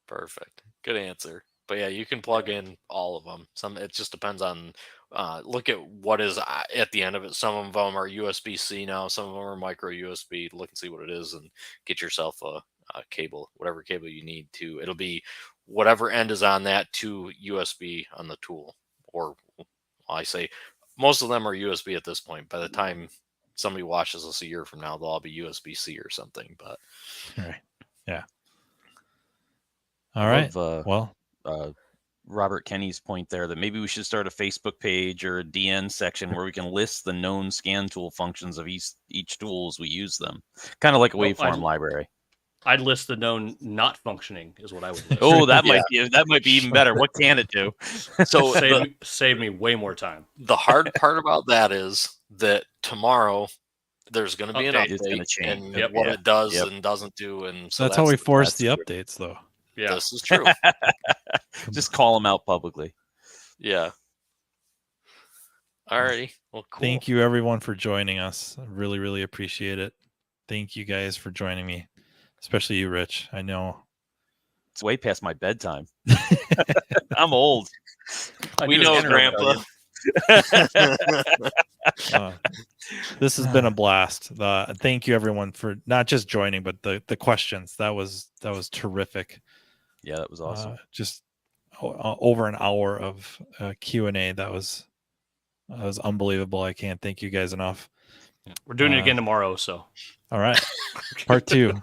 Perfect. Good answer. But yeah, you can plug in all of them. It just depends on look at what is at the end of it. Some of them are USB-C now. Some of them are micro USB. Look and see what it is, and get yourself a cable, whatever cable you need to. It'll be whatever end is on that to USB on the tool. Or I say most of them are USB at this point. By the time somebody watches us a year from now, they'll all be USB-C or something. But right. Yeah. All right. Well, Robert Kenny's point there that maybe we should start a Facebook page or a DN section where we can list the known scan tool functions of each tool as we use them. Kind of like a waveform library. I'd list the known not functioning is what I would list. Oh, that might be even better. What can it do? So save me way more time. The hard part about that is that tomorrow there's going to be an update. It's going to change. And what it does and doesn't do. And so that's how we force the updates, though. Yeah, this is true. Just call them out publicly. Yeah. Alrighty. Well, cool. Thank you everyone for joining us. I really, really appreciate it. Thank you guys for joining me, especially you, Rich. I know It's way past my bedtime. I'm old. We know, Grandpa. This has been a blast. Thank you everyone for not just joining, but the questions. That was terrific. Yeah, that was awesome. Just over an hour of Q&A. That was unbelievable. I can't thank you guys enough. We're doing it again tomorrow, so. All right. Part 2.